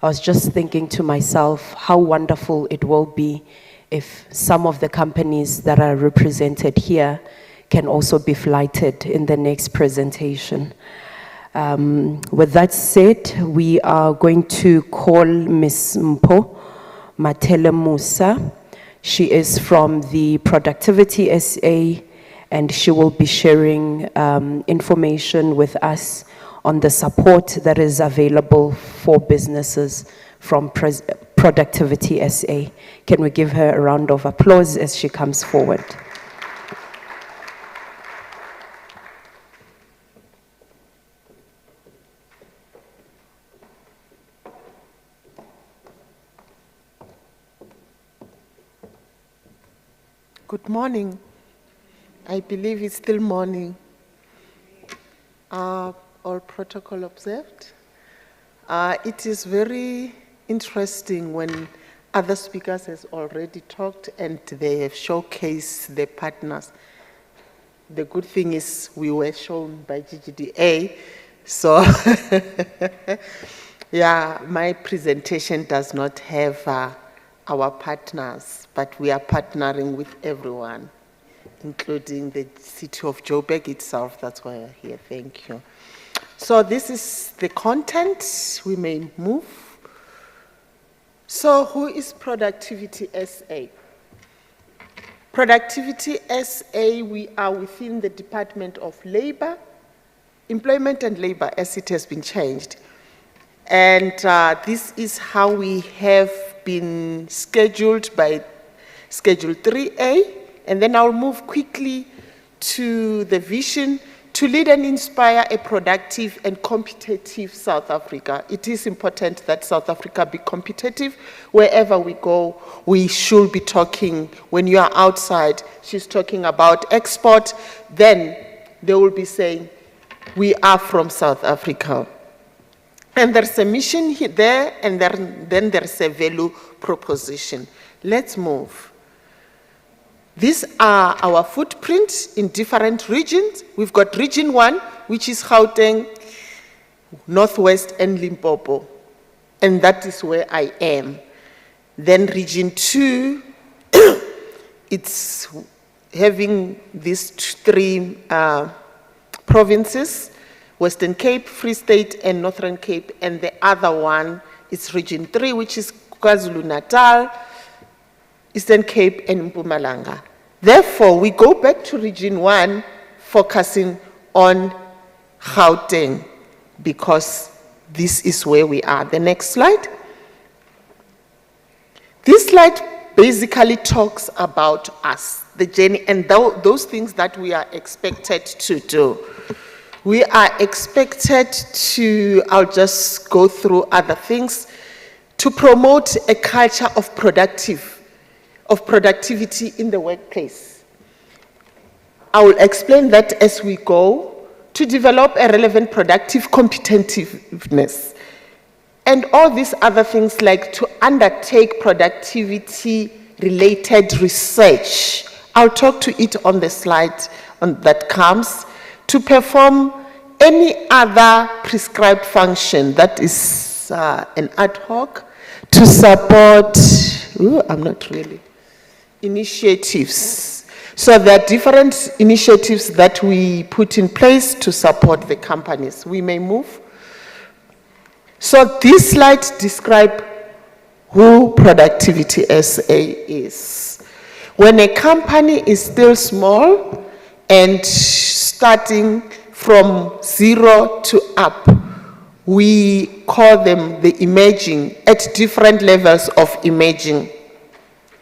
I was just thinking to myself how wonderful it will be if some of the companies that are represented here can also be flighted in the next presentation. With that said, we are going to call Ms. Mpho Matele Musa. She is from the Productivity SA, and she will be sharing information with us on the support that is available for businesses from Productivity SA. Can we give her a round of applause as she comes forward? Good morning. I believe it's still morning. All protocol observed. It is very interesting when other speakers has already talked and they have showcased the partners. The good thing is we were shown by GGDA, so yeah, my presentation does not have our partners, but we are partnering with everyone, including the city of Joburg itself. That's why I'm here. Thank you. So this is the content. We may move. So who is Productivity SA? Productivity SA, we are within the Department of Labor, Employment and Labor, as it has been changed. And this is how we have been scheduled by Schedule 3A. And then I'll move quickly to the vision to lead and inspire a productive and competitive South Africa. It is important that South Africa be competitive. Wherever we go, we should be talking, when you are outside, she's talking about export, then they will be saying, we are from South Africa. And there's a mission there, and then there's a value proposition. Let's move. These are our footprints in different regions. We've got Region 1, which is Gauteng, Northwest, and Limpopo. And that is where I am. Then Region 2, it's having these three provinces, Western Cape, Free State, and Northern Cape. And the other one is Region 3, which is KwaZulu-Natal, Eastern Cape, and Mpumalanga. Therefore, we go back to Region 1, focusing on Gauteng, because this is where we are. The next slide. This slide basically talks about us, the journey, and those things that we are expected to do. We are expected to, I'll just go through other things, to promote a culture of productivity in the workplace. I will explain that as we go, to develop a relevant productive competitiveness. And all these other things, like to undertake productivity-related research. I'll talk to it on the slide that comes. To perform any other prescribed function that is an ad hoc, to support, I'm not really, initiatives. So there are different initiatives that we put in place to support the companies. We may move. So this slide describes who Productivity SA is. When a company is still small and starting from 0 to up, we call them the emerging, at different levels of emerging.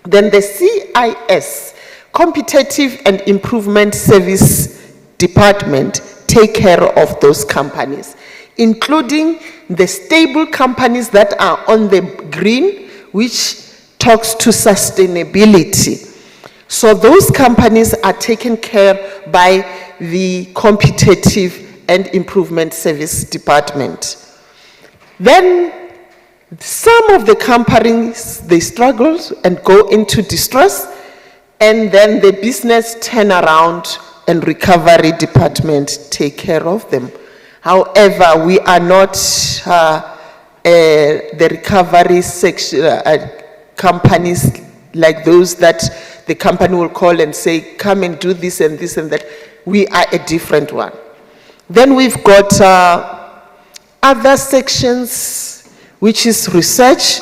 Then the CIS, Competitive and Improvement Service Department, take care of those companies, including the stable companies that are on the green, which talks to sustainability. So those companies are taken care by the Competitive and Improvement Service Department. Then some of the companies, they struggle and go into distress, and then the business turnaround and recovery department take care of them. However, we are not the recovery section, companies like those that the company will call and say, come and do this and this and that. We are a different one. Then we've got other sections, which is research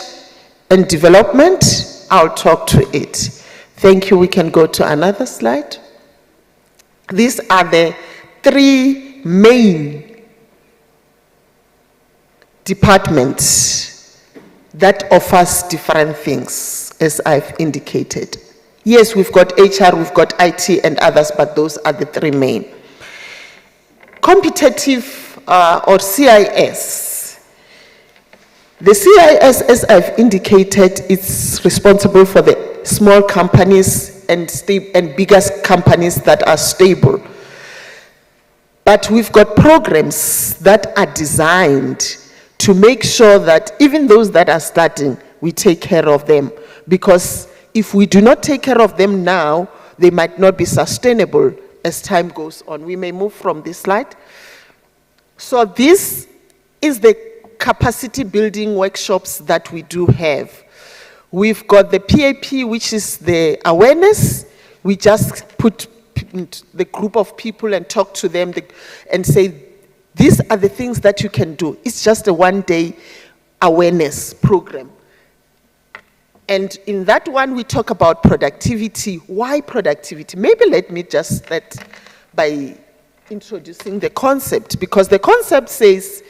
and development. I'll talk to it. Thank you. We can go to another slide. These are the three main departments that offers different things, as I've indicated. Yes, we've got HR, we've got IT and others, but those are the three main. Competitive or CIS. The CIS, as I've indicated, is responsible for the small companies and biggest companies that are stable. But we've got programs that are designed to make sure that even those that are starting, we take care of them. Because if we do not take care of them now, they might not be sustainable as time goes on. We may move from this slide. So this is the capacity building workshops that we do have. We've got the PAP, which is the awareness. We just put the group of people and talk to them and say, these are the things that you can do. It's just a one-day awareness program. And in that one, we talk about productivity. Why productivity? Maybe let me just start by introducing the concept, because the concept says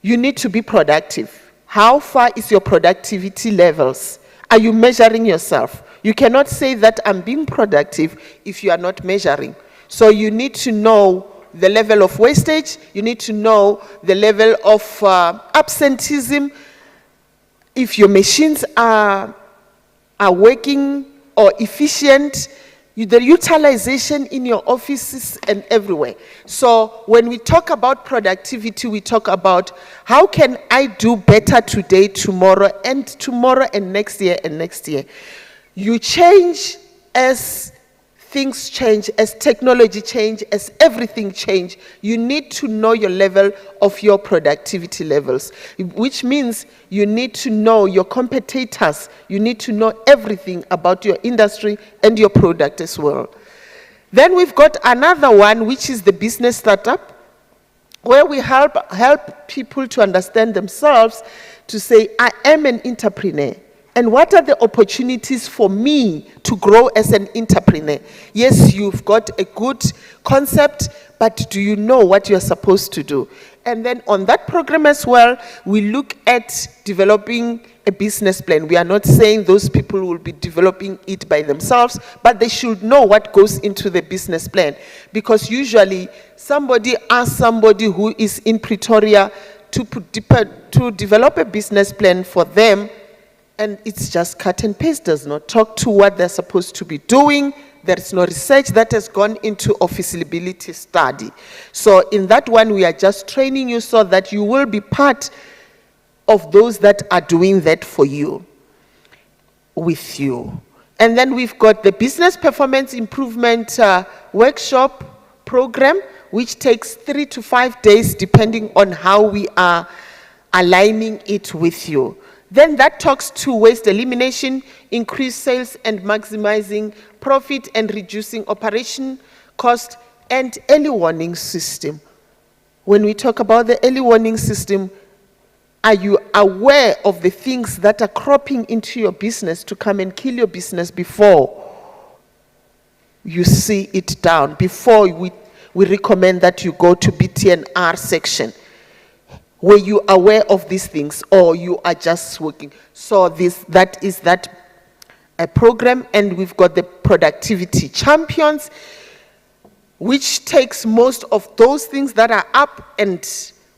you need to be productive. How far is your productivity levels? Are you measuring yourself? You cannot say that I'm being productive if you are not measuring. So you need to know the level of wastage, you need to know the level of absenteeism, if your machines are working or efficient, the utilization in your offices and everywhere. So when we talk about productivity, we talk about how can I do better today, tomorrow and next year and next year. You change as things change, as technology change, as everything change. You need to know your level of your productivity levels, which means you need to know your competitors. You need to know everything about your industry and your product as well. Then we've got another one, which is the business startup, where we help people to understand themselves, to say, I am an entrepreneur. And what are the opportunities for me to grow as an entrepreneur? Yes, you've got a good concept, but do you know what you're supposed to do? And then on that program as well, we look at developing a business plan. We are not saying those people will be developing it by themselves, but they should know what goes into the business plan. Because usually somebody asks somebody who is in Pretoria to develop a business plan for them, and it's just cut and paste, does not talk to what they're supposed to be doing. There is no research that has gone into a feasibility study. So in that one, we are just training you so that you will be part of those that are doing that for you, with you. And then we've got the business performance improvement workshop program, which takes 3 to 5 days, depending on how we are aligning it with you. Then that talks to waste elimination, increased sales and maximizing profit and reducing operation cost, and early warning system. When we talk about the early warning system, are you aware of the things that are cropping into your business to come and kill your business before you see it down, before we recommend that you go to BTNR section? Were you aware of these things, or you are just working? So that is a program, and we've got the productivity champions, which takes most of those things that are up, and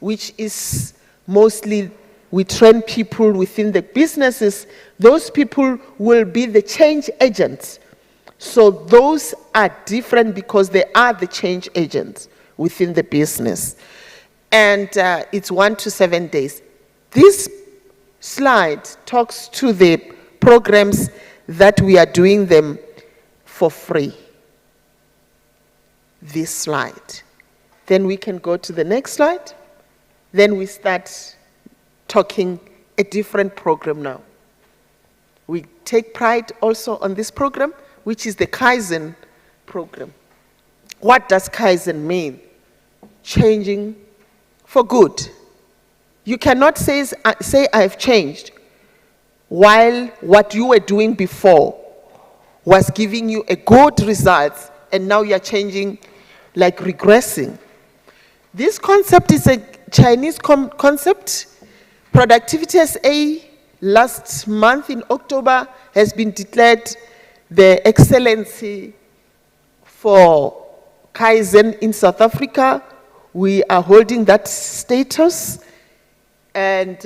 which is mostly we train people within the businesses. Those people will be the change agents. So those are different because they are the change agents within the business. And it's 1 to 7 days. This slide talks to the programs that we are doing them for free. This slide. Then we can go to the next slide. Then we start talking a different program now. We take pride also on this program, which is the Kaizen program. What does Kaizen mean? Changing for good. You cannot say I've changed while what you were doing before was giving you a good result, and now you're changing, like regressing. This concept is a Chinese concept. Productivity SA last month in October has been declared the excellency for Kaizen in South Africa. We are holding that status, and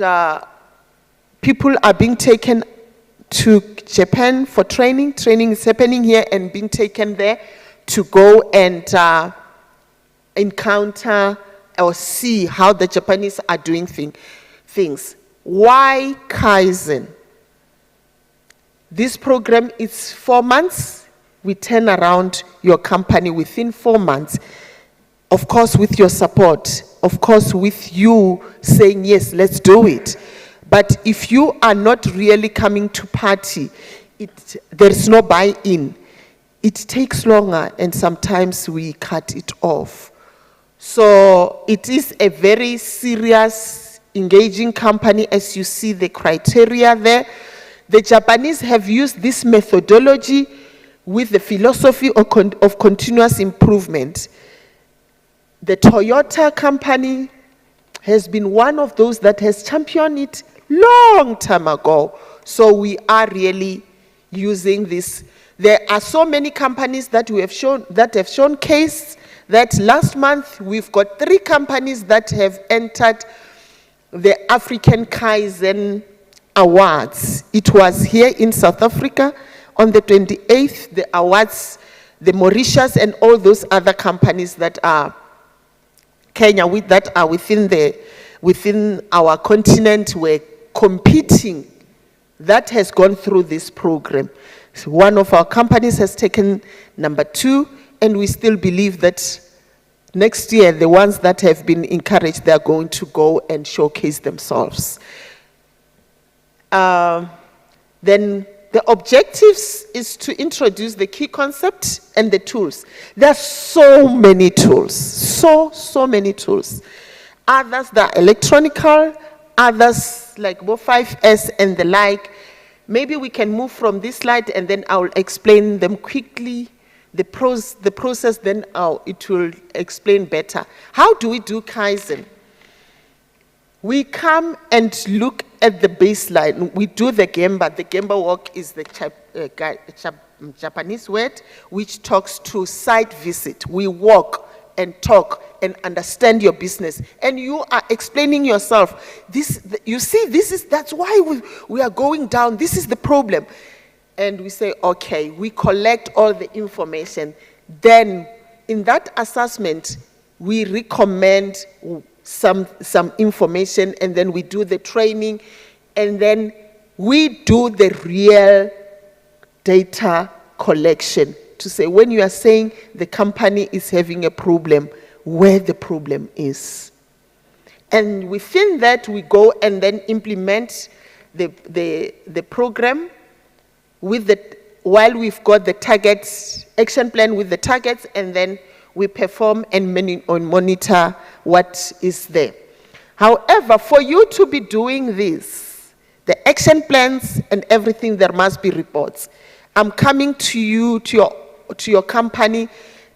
people are being taken to Japan for training. Training is happening here and being taken there to go and encounter or see how the Japanese are doing things. Why Kaizen? This program is 4 months. We turn around your company within 4 months. Of course, with your support. Of course, with you saying, yes, let's do it. But if you are not really coming to party, there is no buy-in. It takes longer, and sometimes we cut it off. So it is a very serious, engaging company, as you see the criteria there. the Japanese have used this methodology with the philosophy of continuous improvement. The Toyota company has been one of those that has championed it long time ago. So we are really using this. There are so many companies that have shown case that last month we've got 3 companies that have entered the African Kaizen Awards. It was here in South Africa on the 28th. The awards, the Mauritius and all those other companies that are Kenya that are within our continent were competing. That has gone through this program. So one of our companies has taken number 2, and we still believe that next year the ones that have been encouraged, they are going to go and showcase themselves. Then the objectives is to introduce the key concepts and the tools. There are so many tools, so many tools. Others that are electronical, others like 5S and the like. Maybe we can move from this slide and then I'll explain them quickly. The process, then it will explain better. How do we do Kaizen? We come and look at the baseline. We do the Gemba. The Gemba walk is the Japanese word which talks to site visit. We walk and talk and understand your business. And you are explaining yourself. You see, that's why we are going down. This is the problem. And we say, okay, we collect all the information. Then in that assessment, we recommend some information, and then we do the training, and then we do the real data collection to say when you are saying the company is having a problem, where the problem is. And within that, we go and then implement the program while we've got the targets, action plan with the targets, and then we perform and monitor what is there. However, for you to be doing this, the action plans and everything, there must be reports. I'm coming to you, to your company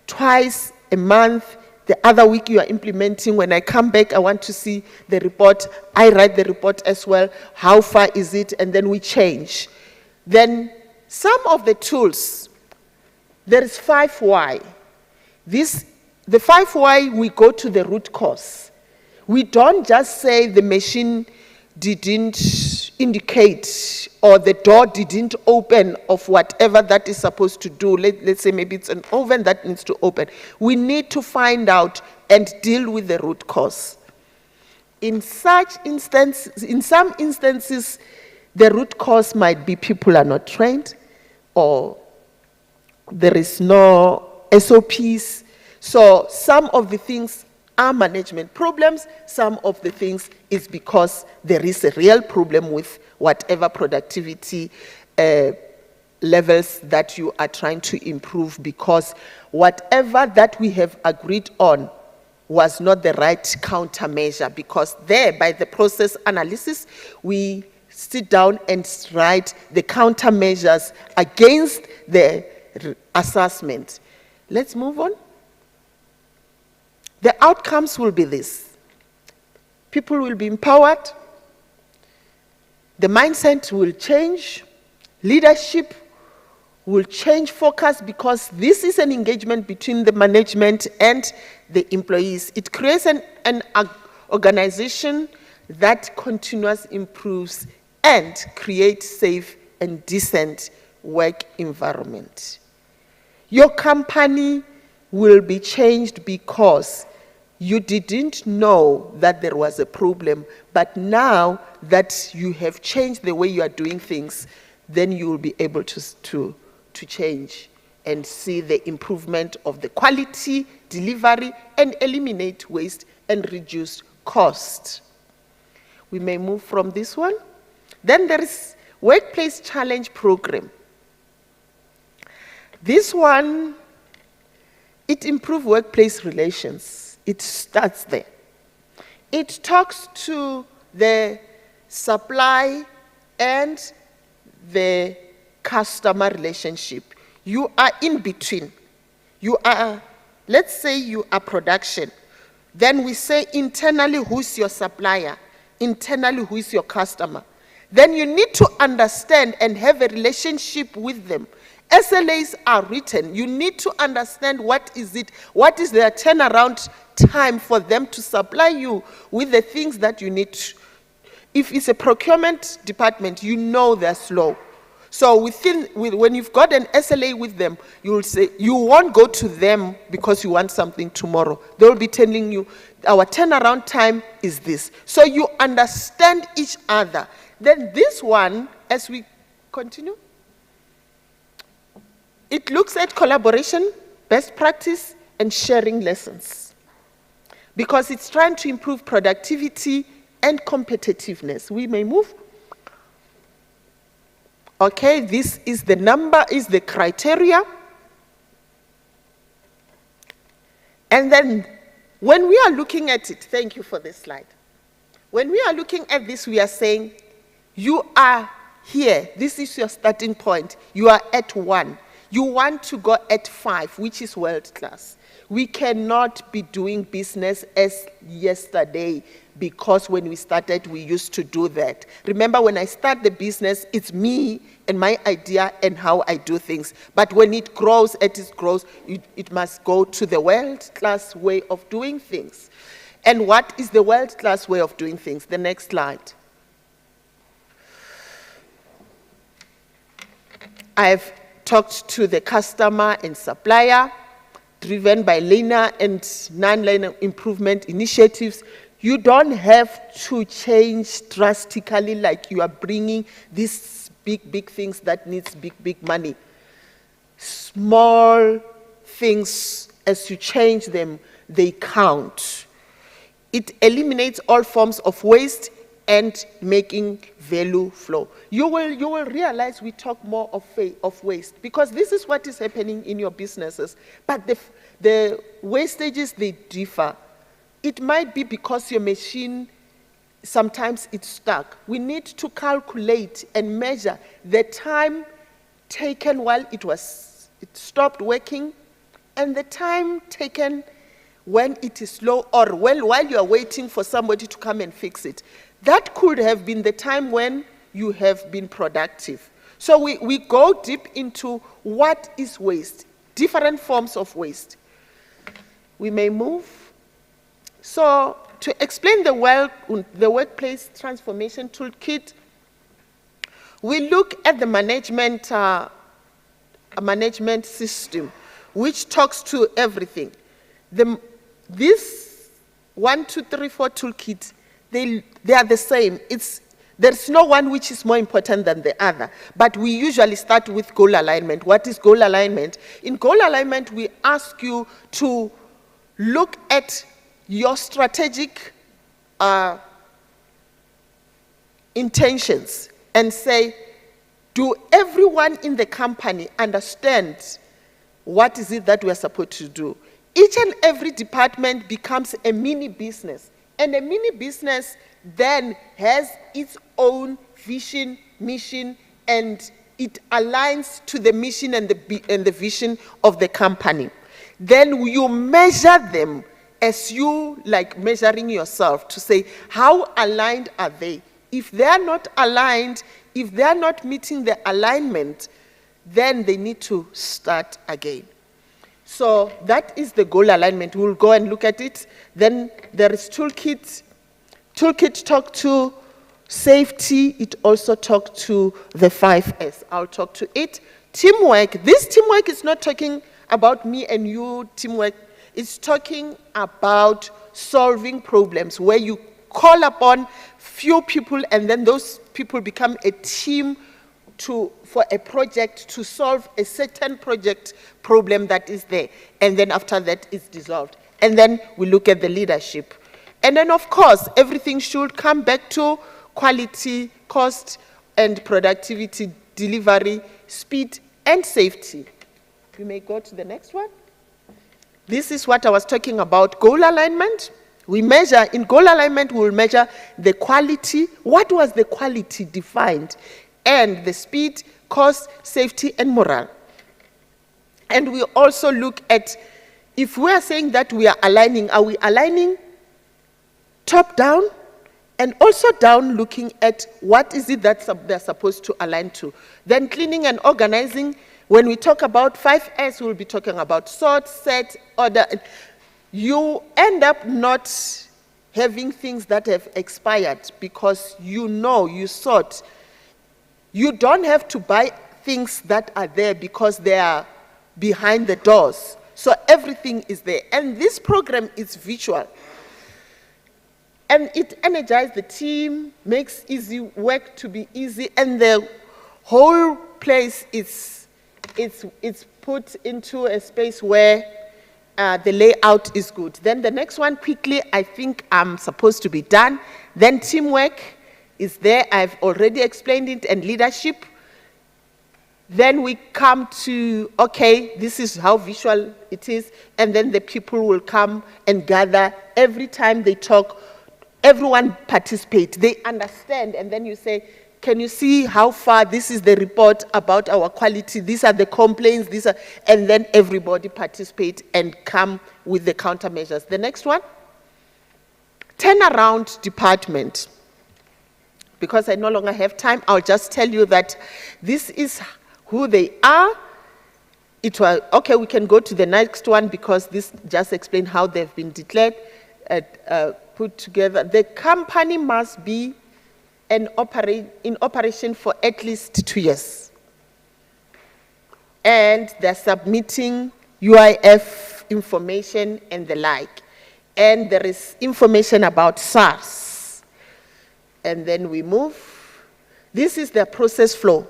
twice a month. The other week you are implementing. When I come back, I want to see the report. I write the report as well. How far is it? And then we change. Then some of the tools, there is 5Y. The 5Y, we go to the root cause. We don't just say the machine didn't indicate or the door didn't open of whatever that is supposed to do. Let's say maybe it's an oven that needs to open. We need to find out and deal with the root cause. In some instances, the root cause might be people are not trained or there is no SOPs. So some of the things are management problems. Some of the things is because there is a real problem with whatever productivity levels that you are trying to improve, because whatever that we have agreed on was not the right countermeasure, because there, by the process analysis, we sit down and write the countermeasures against the assessment. Let's move on. The outcomes will be this. People will be empowered. The mindset will change. Leadership will change focus, because this is an engagement between the management and the employees. It creates an organization that continuously improves and creates safe and decent work environment. Your company will be changed because you didn't know that there was a problem, but now that you have changed the way you are doing things, then you will be able to change and see the improvement of the quality, delivery, and eliminate waste and reduce cost. We may move from this one. Then there is Workplace Challenge Program. This one, it improves workplace relations. It starts there. It talks to the supply and the customer relationship. You are in between. You are, let's say you are production. Then we say internally who's your supplier, internally who is your customer. Then you need to understand and have a relationship with them. SLAs are written. You need to understand what is their turnaround time for them to supply you with the things that you need. If it's a procurement department, you know they're slow. So when you've got an SLA with them, you'll say, you won't go to them because you want something tomorrow. They'll be telling you, our turnaround time is this. So you understand each other. Then this one, as we continue, it looks at collaboration, best practice, and sharing lessons. Because it's trying to improve productivity and competitiveness. We may move. Okay, this is the number, is the criteria. And then when we are looking at it, thank you for this slide. When we are looking at this, we are saying, you are here. This is your starting point. You are at 1. You want to go at 5, which is world class. We cannot be doing business as yesterday because when we started, we used to do that. Remember, when I start the business, it's me and my idea and how I do things. But when it grows, it must go to the world-class way of doing things. And what is the world-class way of doing things? The next slide. I've talked to the customer and supplier, driven by linear and non-linear improvement initiatives. You don't have to change drastically like you are bringing these big things that needs big money. Small things, as you change them, they count. It eliminates all forms of waste and making value flow. You will realize we talk more of waste because this is what is happening in your businesses. But the wastages, they differ. It might be because your machine, sometimes it's stuck. We need to calculate and measure the time taken while it stopped working and the time taken when it is slow or while you are waiting for somebody to come and fix it. That could have been the time when you have been productive. So we go deep into what is waste, different forms of waste. We may move. So to explain the workplace transformation toolkit, we look at the management system, which talks to everything. This 1, 2, 3, 4 toolkit, they are the same. There's no one which is more important than the other. But we usually start with goal alignment. What is goal alignment? In goal alignment, we ask you to look at your strategic intentions and say, do everyone in the company understand what is it that we are supposed to do? Each and every department becomes a mini business. And a mini business then has its own vision, mission, and it aligns to the mission and the vision of the company. Then you measure them as you like measuring yourself to say, how aligned are they? If they are not aligned, if they are not meeting the alignment, then they need to start again. So that is the goal alignment. We'll go and look at it. Then there is toolkit. Toolkit talk to safety. It also talk to the 5S. I'll talk to it. Teamwork. This teamwork is not talking about me and you teamwork. It's talking about solving problems where you call upon few people and then those people become a team for a project to solve a certain project problem that is there. And then after that, it's dissolved. And then we look at the leadership. And then, of course, everything should come back to quality, cost, and productivity, delivery, speed, and safety. We may go to the next one. This is what I was talking about, goal alignment. We measure, in goal alignment, we will measure the quality. What was the quality defined? and the speed, cost, safety, and morale. And we also look at, if we are saying that we are aligning, are we aligning top down and also down, looking at what is it that they're supposed to align to? Then cleaning and organizing, when we talk about 5S, we'll be talking about sort, set, order. You end up not having things that have expired because you sort. You don't have to buy things that are there because they are behind the doors. So everything is there. And this program is visual. And it energizes the team, makes easy work to be easy, and the whole place is put into a space where the layout is good. Then the next one, quickly, I think I'm supposed to be done. Then teamwork is there. I've already explained it, and leadership. Then we come to, okay, this is how visual it is, and then the people will come and gather. Every time they talk, everyone participates. They understand, and then you say, can you see how far this is the report about our quality? These are the complaints, and then everybody participates and come with the countermeasures. The next one, turnaround department. Because I no longer have time, I'll just tell you that this is who they are. It was, okay, we can go to the next one because this just explains how they've been declared, put together. The company must be in operation for at least 2 years. And they're submitting UIF information and the like. And there is information about SARS. And then we move. This is the process flow.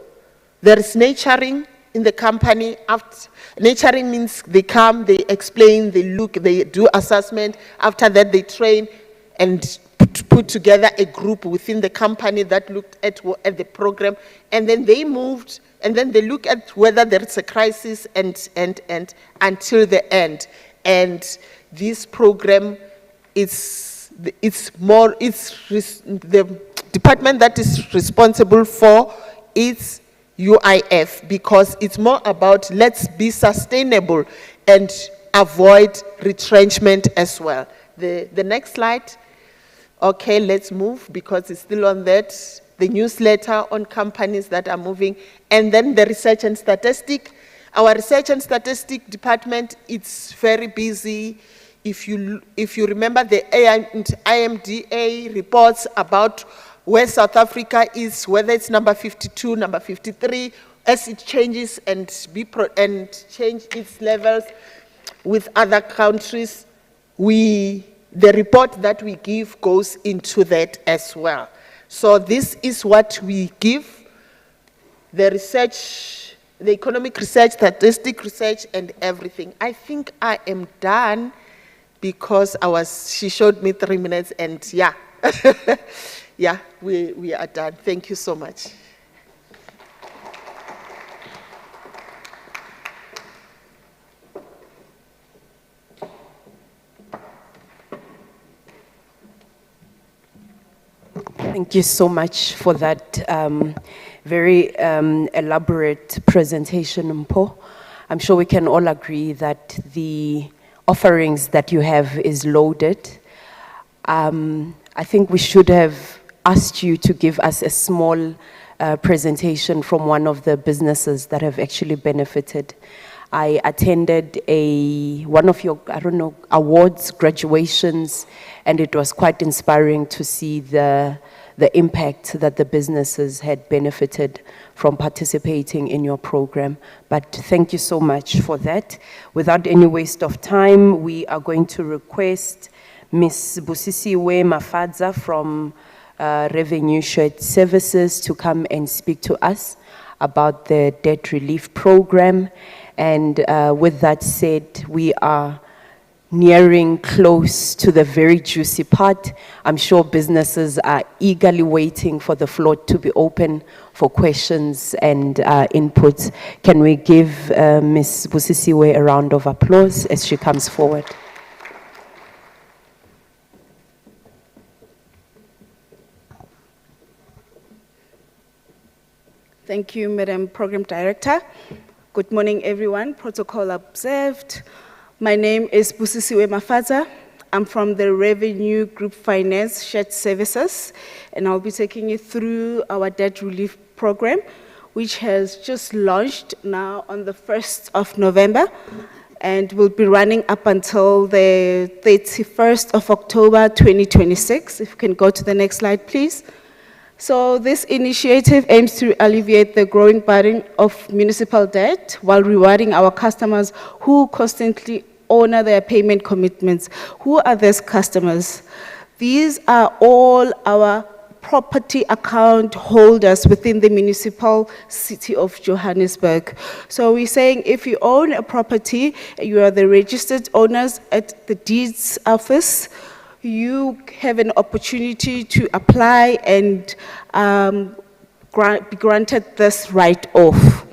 There is nurturing in the company. Nurturing means they come, they explain, they look, they do assessment. After that, they train and put together a group within the company that looked at the program. And then they moved, and then they look at whether there's a crisis and until the end. And this program the department that is responsible for is UIF, because it's more about let's be sustainable and avoid retrenchment as well. The next slide. Okay, let's move because it's still on that. The newsletter on companies that are moving, and then the research and statistic. Our research and statistic department, it's very busy. If you remember the IMDA reports about where South Africa is, whether it's number 52, number 53, as it changes and change its levels with other countries, the report that we give goes into that as well. So this is what we give, the research, the economic research, statistic research, and everything. I think I am done because she showed me 3 minutes, and yeah. Yeah, we are done. Thank you so much. Thank you so much for that very elaborate presentation, Mpho. I'm sure we can all agree that the offerings that you have is loaded. I think we should have asked you to give us a small presentation from one of the businesses that have actually benefited. I attended one of your, awards, graduations, and it was quite inspiring to see the impact that the businesses had benefited from participating in your program. But thank you so much for that. Without any waste of time, we are going to request Ms. Busisiwe Mafadza from Revenue Shared Services to come and speak to us about the debt relief program. And with that said, we are nearing close to the very juicy part. I'm sure businesses are eagerly waiting for the floor to be open for questions and inputs. Can we give Ms. Busisiwe a round of applause as she comes forward? Thank you, Madam Program Director. Good morning, everyone. Protocol observed. My name is Busisiwe Mafaza. I'm from the Revenue Group Finance Shared Services, and I'll be taking you through our debt relief program, which has just launched now on the 1st of November, and will be running up until the 31st of October 2026. If you can go to the next slide, please. So this initiative aims to alleviate the growing burden of municipal debt while rewarding our customers who constantly honor their payment commitments. Who are these customers? These are all our property account holders within the municipal city of Johannesburg. So we're saying if you own a property, you are the registered owners at the deeds office, you have an opportunity to apply and be granted this write-off.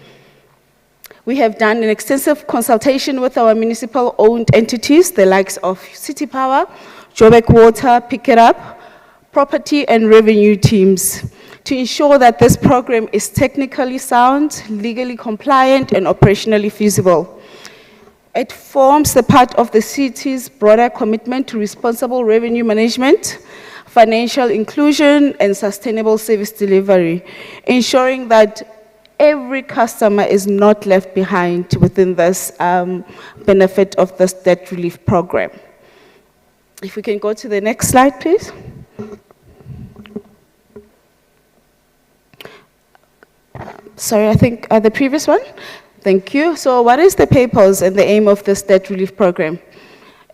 We have done an extensive consultation with our municipal-owned entities, the likes of City Power, Joburg Water, Pick It Up, property and revenue teams, to ensure that this program is technically sound, legally compliant, and operationally feasible. It forms a part of the city's broader commitment to responsible revenue management, financial inclusion, and sustainable service delivery, ensuring that every customer is not left behind within this benefit of this debt relief program. If we can go to the next slide, please. Sorry, I think the previous one. Thank you. So what is the purpose and the aim of this debt relief program?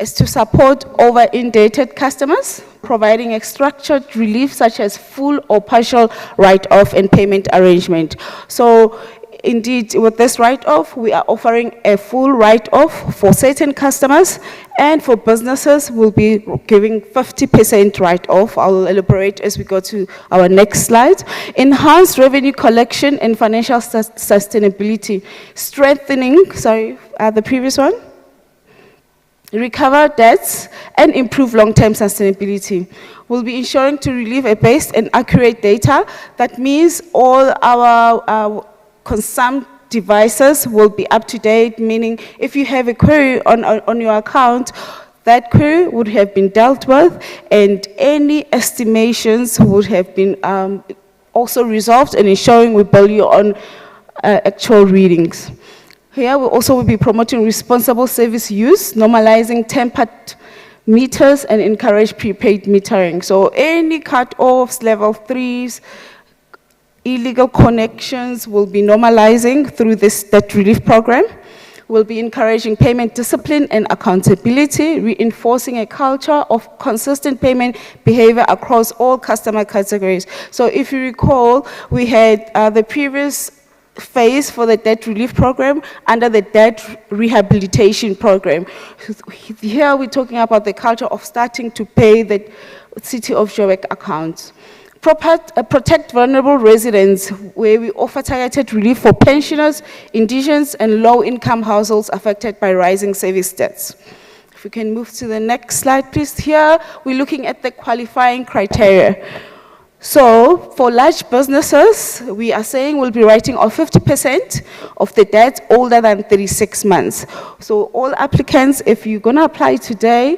It's to support over-indebted customers, providing a structured relief such as full or partial write-off and payment arrangement. So indeed, with this write-off, we are offering a full write-off for certain customers, and for businesses, we'll be giving 50% write-off. I'll elaborate as we go to our next slide. Enhanced revenue collection and financial sustainability. Strengthening, the previous one. Recover debts and improve long-term sustainability. We'll be ensuring to relieve a based and accurate data. That means all our consumed devices will be up to date, meaning if you have a query on your account, that query would have been dealt with, and any estimations would have been also resolved, and ensuring we bill you on actual readings. Here we also will be promoting responsible service use, normalizing tempered meters, and encourage prepaid metering. So any cut-offs, level 3s, illegal connections will be normalizing through this debt relief program. We'll be encouraging payment discipline and accountability, reinforcing a culture of consistent payment behavior across all customer categories. So if you recall, we had the previous phase for the debt relief program under the debt rehabilitation program. Here we're talking about the culture of starting to pay the City of Joburg accounts. Protect vulnerable residents, where we offer targeted relief for pensioners, indigents, and low-income households affected by rising service debts. If we can move to the next slide, please. Here, we're looking at the qualifying criteria. So, for large businesses, we are saying we'll be writing off 50% of the debt older than 36 months. So, all applicants, if you're going to apply today,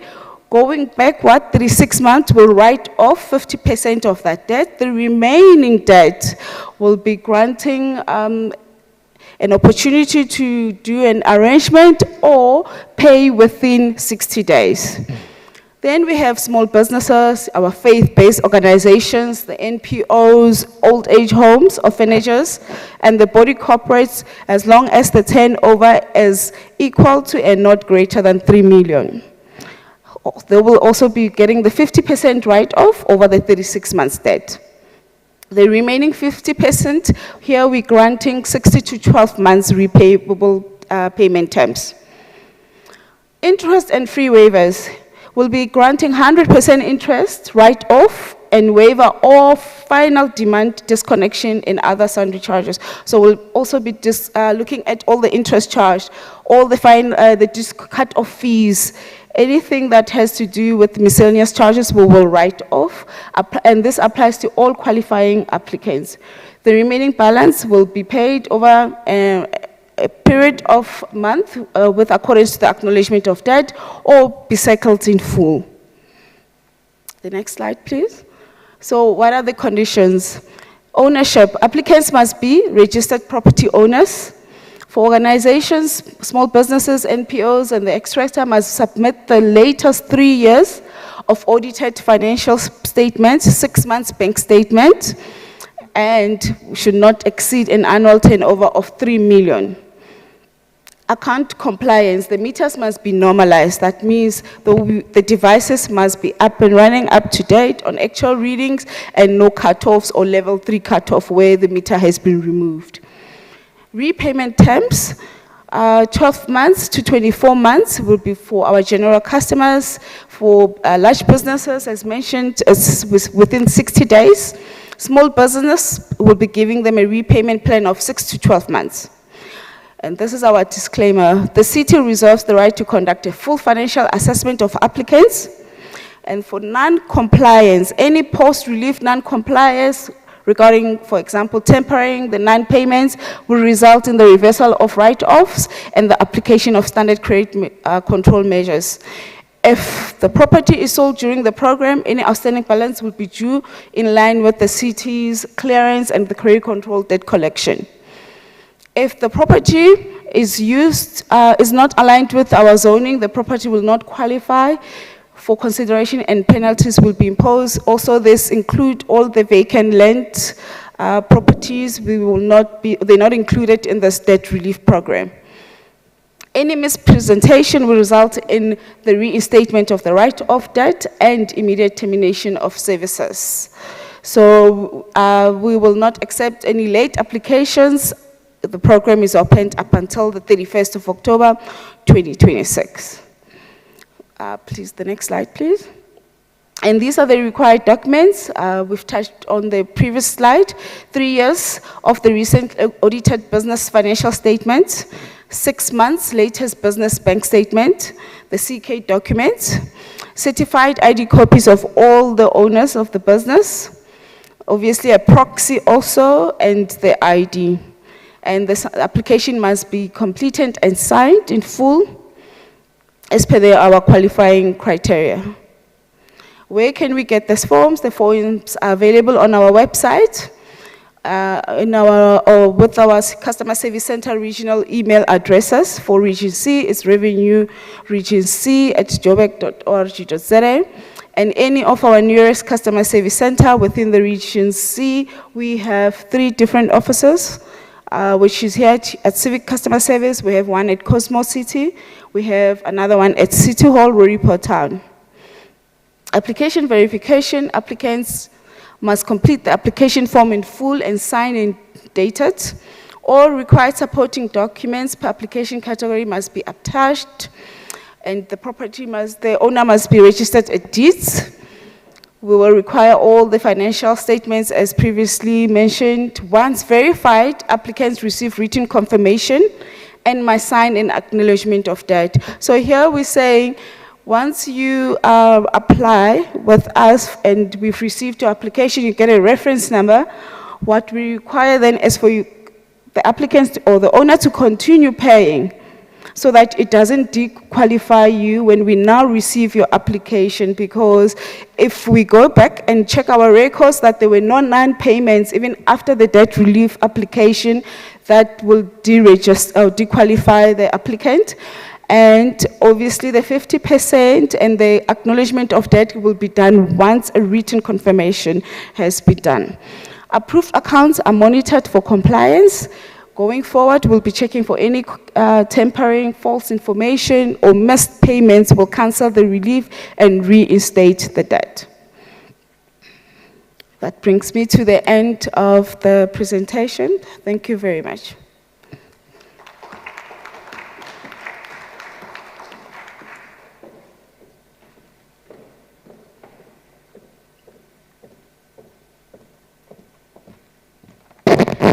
going backward 36 months, will write off 50% of that debt. The remaining debt will be granting an opportunity to do an arrangement or pay within 60 days. Then we have small businesses, our faith-based organizations, the NPOs, old age homes, orphanages, and the body corporates, as long as the turnover is equal to and not greater than 3 million. They will also be getting the 50% write-off over the 36 months debt. The remaining 50%, here we're granting 60 to 12 months repayable payment terms. Interest and free waivers. We'll be granting 100% interest write-off and waiver of final demand disconnection and other sundry charges. So we'll also be looking at all the interest charged, all the cut-off fees, anything that has to do with miscellaneous charges we will write off, and this applies to all qualifying applicants. The remaining balance will be paid over a period of month with accordance to the acknowledgement of debt or be cycled in full. The next slide, please. So what are the conditions? Ownership. Applicants must be registered property owners. For organizations, small businesses, NPOs, and the extractor must submit the latest 3 years of audited financial statements, 6 months bank statement, and should not exceed an annual turnover of 3 million. Account compliance, the meters must be normalized. That means the devices must be up and running, up to date on actual readings, and no cutoffs or level 3 cutoff where the meter has been removed. Repayment terms, 12 months to 24 months will be for our general customers. For large businesses, as mentioned, within 60 days. Small business will be giving them a repayment plan of 6 to 12 months. And this is our disclaimer. The city reserves the right to conduct a full financial assessment of applicants. And for non-compliance, any post-relief non-compliance regarding, for example, tempering the non-payments will result in the reversal of write-offs and the application of standard credit control measures. If the property is sold during the program, any outstanding balance will be due in line with the city's clearance and the credit control debt collection. If the property is not aligned with our zoning, the property will not qualify for consideration and penalties will be imposed. Also, this include all the vacant land properties. They're not included in this debt relief program. Any mispresentation will result in the reinstatement of the write-off debt and immediate termination of services. So we will not accept any late applications. The program is opened up until the 31st of October, 2026. Please, the next slide, please. And these are the required documents. We've touched on the previous slide. 3 years of the recent audited business financial statement, 6 months latest business bank statement, the CK documents, certified ID copies of all the owners of the business, obviously a proxy also, and the ID. And the application must be completed and signed in full as per our qualifying criteria. Where can we get these forms? The forms are available on our website, with our customer service center regional email addresses. For Region C, it's revenuereginc@joburg.org.za. And any of our nearest customer service center within the Region C, we have 3 different offices, which is here at Civic Customer Service. We have one at Cosmo City. We have another one at City Hall, Roodeport Town. Application verification, applicants must complete the application form in full and sign and date it. All required supporting documents per application category must be attached, and the owner must be registered at deeds. We will require all the financial statements as previously mentioned. Once verified, applicants receive written confirmation and must sign an acknowledgement of debt. So here we're saying, once you apply with us and we've received your application, you get a reference number. What we require then is for you, the applicant or the owner, to continue paying so that it doesn't disqualify you when we now receive your application. Because if we go back and check our records that there were no non-payments even after the debt relief application, that will deregister or dequalify the applicant. And obviously the 50% and the acknowledgement of debt will be done once a written confirmation has been done. Approved accounts are monitored for compliance. Going forward, we'll be checking for any tempering, false information, or missed payments. We'll cancel the relief and reinstate the debt. That brings me to the end of the presentation. Thank you very much.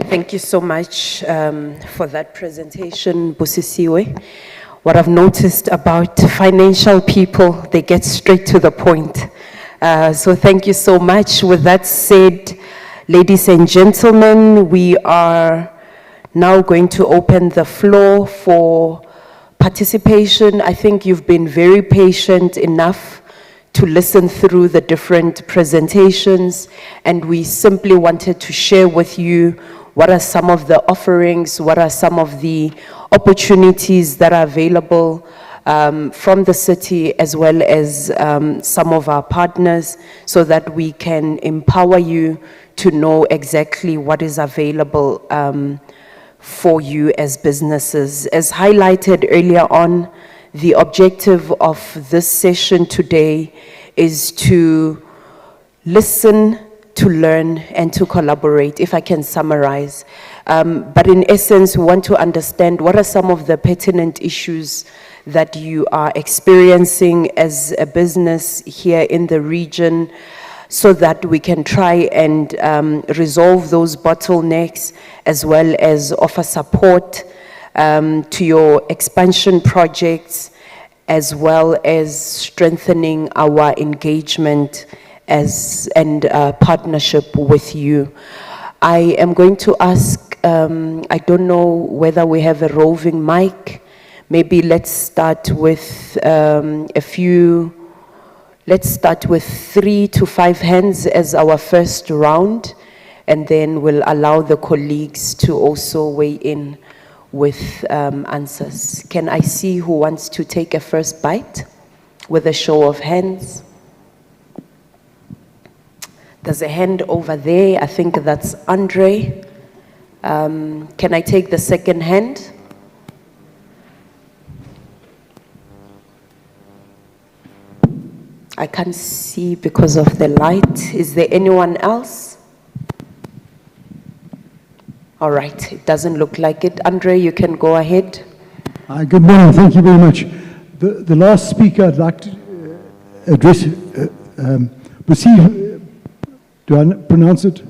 Thank you so much for that presentation, Busisiwe. What I've noticed about financial people, they get straight to the point. So thank you so much. With that said, Ladies and gentlemen, we are now going to open the floor for participation. I think you've been very patient enough to listen through the different presentations, and we simply wanted to share with you what are some of the offerings, what are some of the opportunities that are available from the city, as well as some of our partners, so that we can empower you to know exactly what is available for you as businesses. As highlighted earlier on, the objective of this session today is to listen, to learn, and to collaborate, if I can summarize. But in essence, we want to understand what are some of the pertinent issues that you are experiencing as a business here in the region, so that we can try and resolve those bottlenecks, as well as offer support to your expansion projects, as well as strengthening our engagement and partnership with you. I am going to ask, I don't know whether we have a roving mic. Maybe let's start with let's start with 3 to 5 hands as our first round, and then we'll allow the colleagues to also weigh in with answers. Can I see who wants to take a first bite with a show of hands? There's a hand over there. I think that's Andre. Can I take the second hand? I can't see because of the light. Is there anyone else? All right, it doesn't look like it. Andre, you can go ahead. Good morning, thank you very much. The last speaker I'd like to address, do I pronounce it?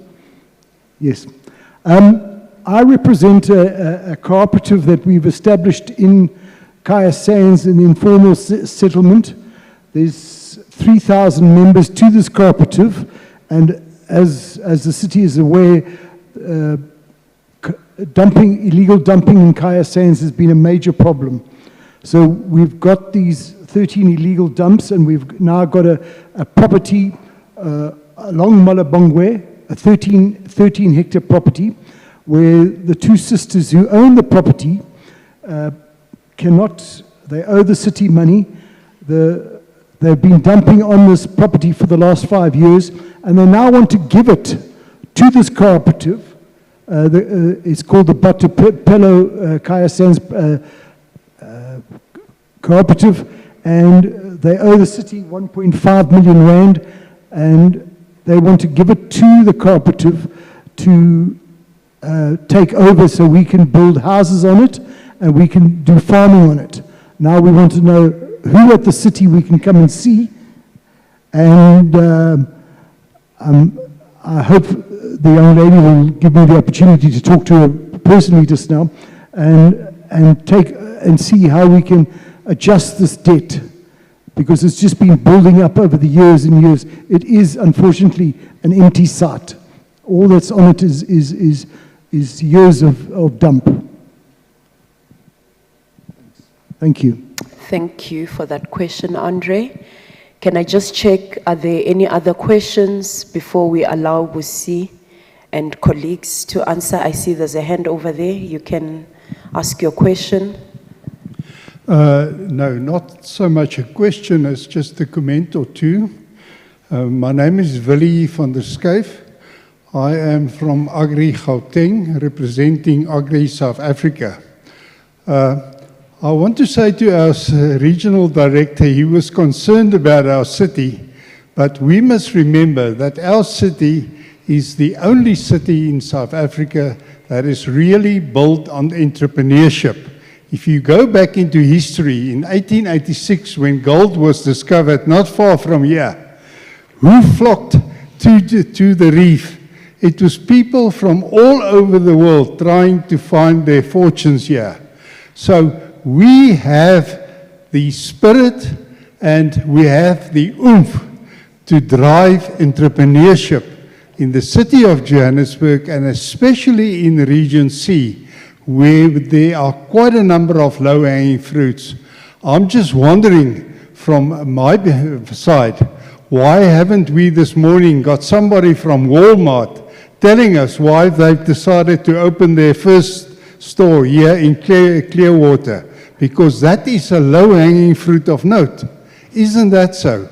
Yes. I represent a cooperative that we've established in Kaya Sands, an informal settlement. There's 3,000 members to this cooperative, and as the city is aware, illegal dumping in Kaya Sands has been a major problem. So we've got these 13 illegal dumps, and we've now got a property along Malabongwe, a 13 hectare property, where the two sisters who own the property they owe the city money. They've been dumping on this property for the last 5 years, and they now want to give it to this cooperative. It's called the Batupelo Kaya Sands Cooperative, and they owe the city 1.5 million rand, and they want to give it to the cooperative to take over, so we can build houses on it and we can do farming on it. Now we want to know who at the city we can come and see, and I hope the young lady will give me the opportunity to talk to her personally just now, and see how we can adjust this debt, because it's just been building up over the years and years. It is unfortunately an empty site. All that's on it is years of dump. Thank you. Thank you for that question, Andre. Can I just check, are there any other questions before we allow Busi and colleagues to answer? I see there's a hand over there. You can ask your question. No, not so much a question as just a comment or two. My name is Willie van der Schuyf. I am from Agri Gauteng, representing Agri South Africa. I want to say to our regional director, he was concerned about our city, but we must remember that our city is the only city in South Africa that is really built on entrepreneurship. If you go back into history, in 1886, when gold was discovered not far from here, who flocked to the reef? It was people from all over the world trying to find their fortunes here. So we have the spirit and we have the oomph to drive entrepreneurship in the city of Johannesburg, and especially in Region C, where there are quite a number of low-hanging fruits. I'm just wondering from my side, why haven't we this morning got somebody from Walmart telling us why they've decided to open their first store here in Clearwater? Because that is a low-hanging fruit of note. Isn't that so?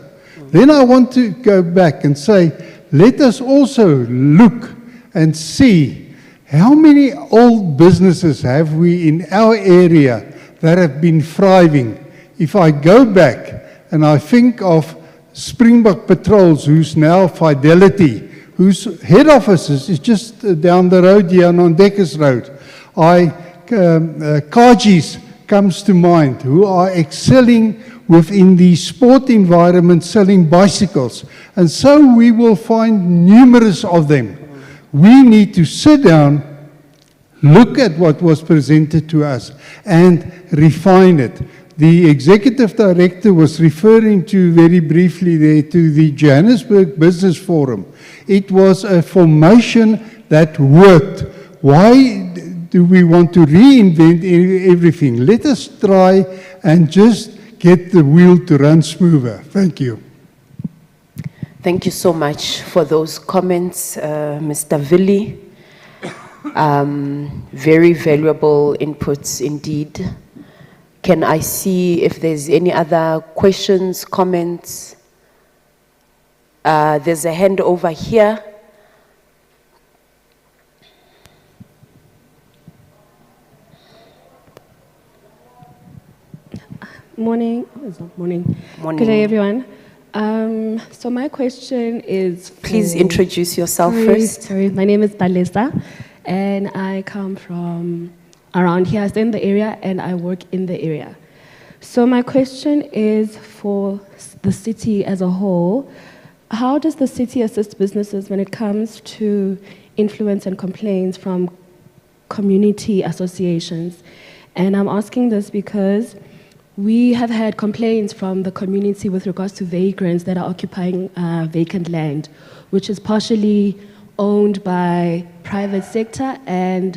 Then I want to go back and say, let us also look and see how many old businesses have we in our area that have been thriving. If I go back and I think of Springbok Patrols, who's now Fidelity, whose head office is just down the road here on Deckers Road. Kajis comes to mind, who are excelling within the sport environment, selling bicycles. And so we will find numerous of them. We need to sit down, look at what was presented to us, and refine it. The executive director was referring to very briefly there to the Johannesburg Business Forum. It was a formation that worked. Why do we want to reinvent everything? Let us try and just get the wheel to run smoother. Thank you. Thank you so much for those comments, Mr. Villi. Very valuable inputs indeed. Can I see if there's any other questions, comments? There's a hand over here. Morning. Morning. Morning. Good day, everyone. So my question is... Please introduce yourself first. Sorry, my name is Balesa, and I come from around here. I stay in the area, and I work in the area. So my question is for the city as a whole. How does the city assist businesses when it comes to influence and complaints from community associations? And I'm asking this because we have had complaints from the community with regards to vagrants that are occupying vacant land, which is partially owned by private sector and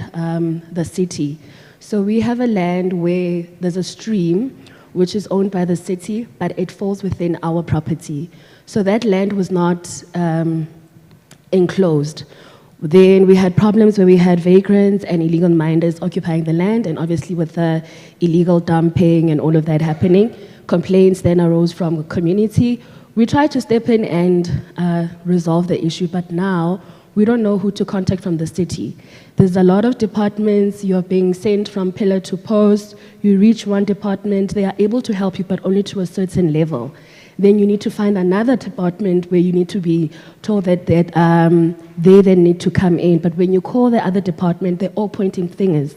the city. So we have a land where there's a stream which is owned by the city, but it falls within our property. So that land was not enclosed. Then we had problems where we had vagrants and illegal miners occupying the land, and obviously with the illegal dumping and all of that happening, complaints then arose from the community. We tried to step in and resolve the issue, but now we don't know who to contact from the city. There's a lot of departments, you're being sent from pillar to post, you reach one department, they are able to help you, but only to a certain level. Then you need to find another department where you need to be told that they then need to come in. But when you call the other department, they're all pointing fingers.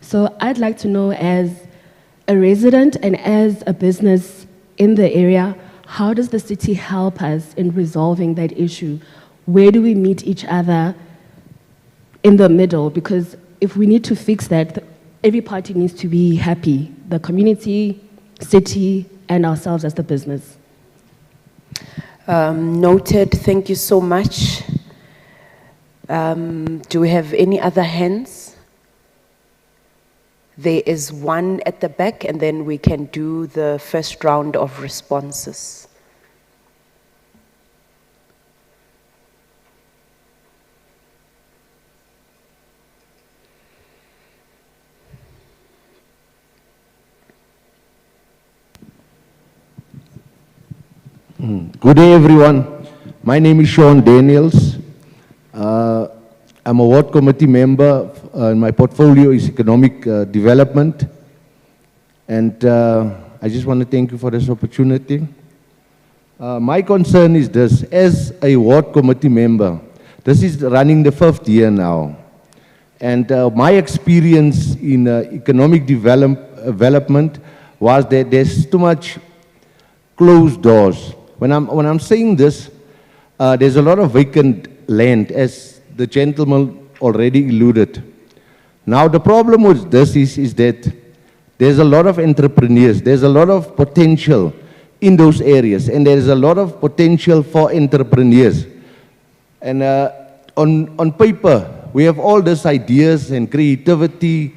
So I'd like to know, as a resident and as a business in the area, how does the city help us in resolving that issue? Where do we meet each other in the middle? Because if we need to fix that, every party needs to be happy. The community, city, and ourselves as the business. Noted. Thank you so much. Do we have any other hands? There is one at the back, and then we can do the first round of responses. Good day, everyone. My name is Sean Daniels. I'm a ward committee member, and my portfolio is economic development. And I just want to thank you for this opportunity. My concern is this: as a ward committee member, this is running the 5th year now. And my experience in economic development was that there's too much closed doors. When I'm saying this, there's a lot of vacant land, as the gentleman already alluded. Now, the problem with this is that there's a lot of entrepreneurs, there's a lot of potential in those areas, and there's a lot of potential for entrepreneurs. And on paper, we have all these ideas and creativity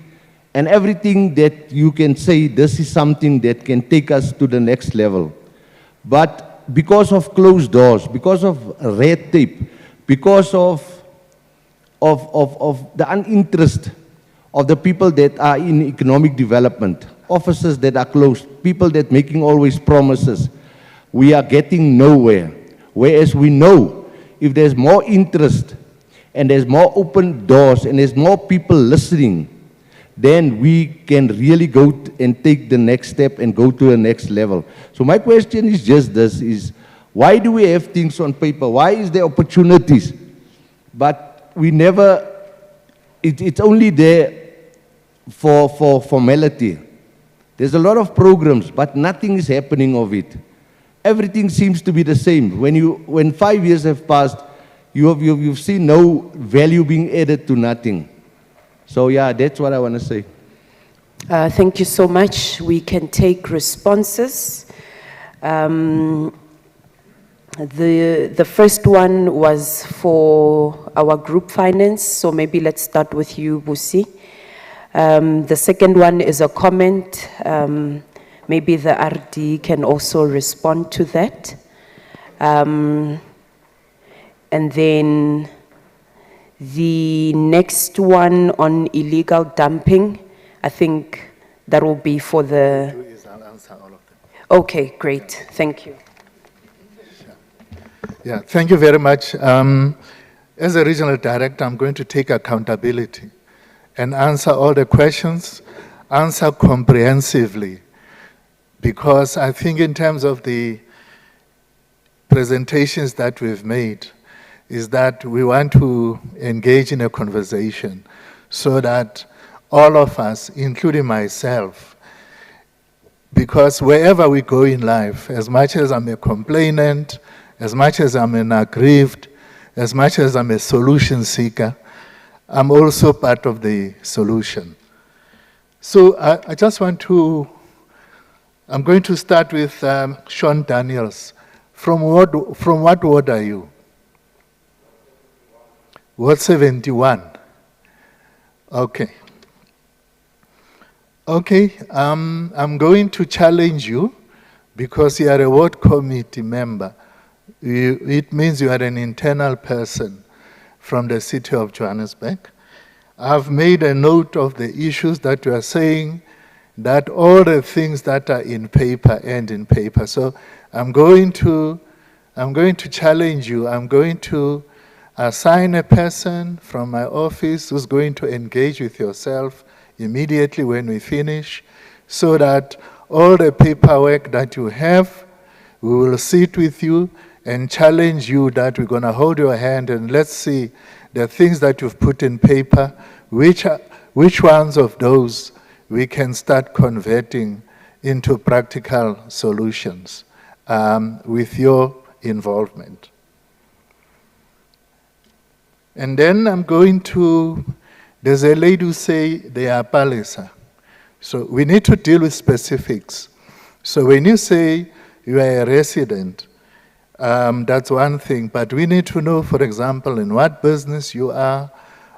and everything that you can say this is something that can take us to the next level. But because of closed doors, because of red tape, because of the uninterest of the people that are in economic development, offices that are closed, people that making always promises, we are getting nowhere. Whereas we know if there's more interest and there's more open doors and there's more people listening, then we can really go and take the next step and go to the next level. So my question is just this, is why do we have things on paper? Why is there opportunities? But we never, it's only there for formality. There's a lot of programs, but nothing is happening of it. Everything seems to be the same. When 5 years have passed, you've seen no value being added to nothing. So yeah, that's what I want to say. Thank you so much. We can take responses. The first one was for our group finance, so maybe let's start with you, Busi. The second one is a comment. Maybe the RD can also respond to that. And then the next one on illegal dumping, I think that will be for the... I'll answer all of them. Okay, great. Thank you. Yeah, thank you very much. As a regional director, I'm going to take accountability and answer all the questions, answer comprehensively, because I think in terms of the presentations that we've made, is that we want to engage in a conversation so that all of us, including myself, because wherever we go in life, as much as I'm a complainant, as much as I'm an aggrieved, as much as I'm a solution seeker, I'm also part of the solution. So I just want to, I'm going to start with Sean Daniels. From what ward are you? Ward 71. Okay. Okay, I'm going to challenge you because you are a ward committee member. It means you are an internal person from the city of Johannesburg. I've made a note of the issues that you are saying, that all the things that are in paper end in paper. So I'm going to challenge you. I'm going to assign a person from my office who's going to engage with yourself immediately when we finish, so that all the paperwork that you have, we will sit with you and challenge you, that we're going to hold your hand and let's see the things that you've put in paper, which ones of those we can start converting into practical solutions with your involvement. And then I'm going to, there's a lady who say they are palisa. So we need to deal with specifics. So when you say you are a resident, that's one thing, but we need to know, for example, in what business you are,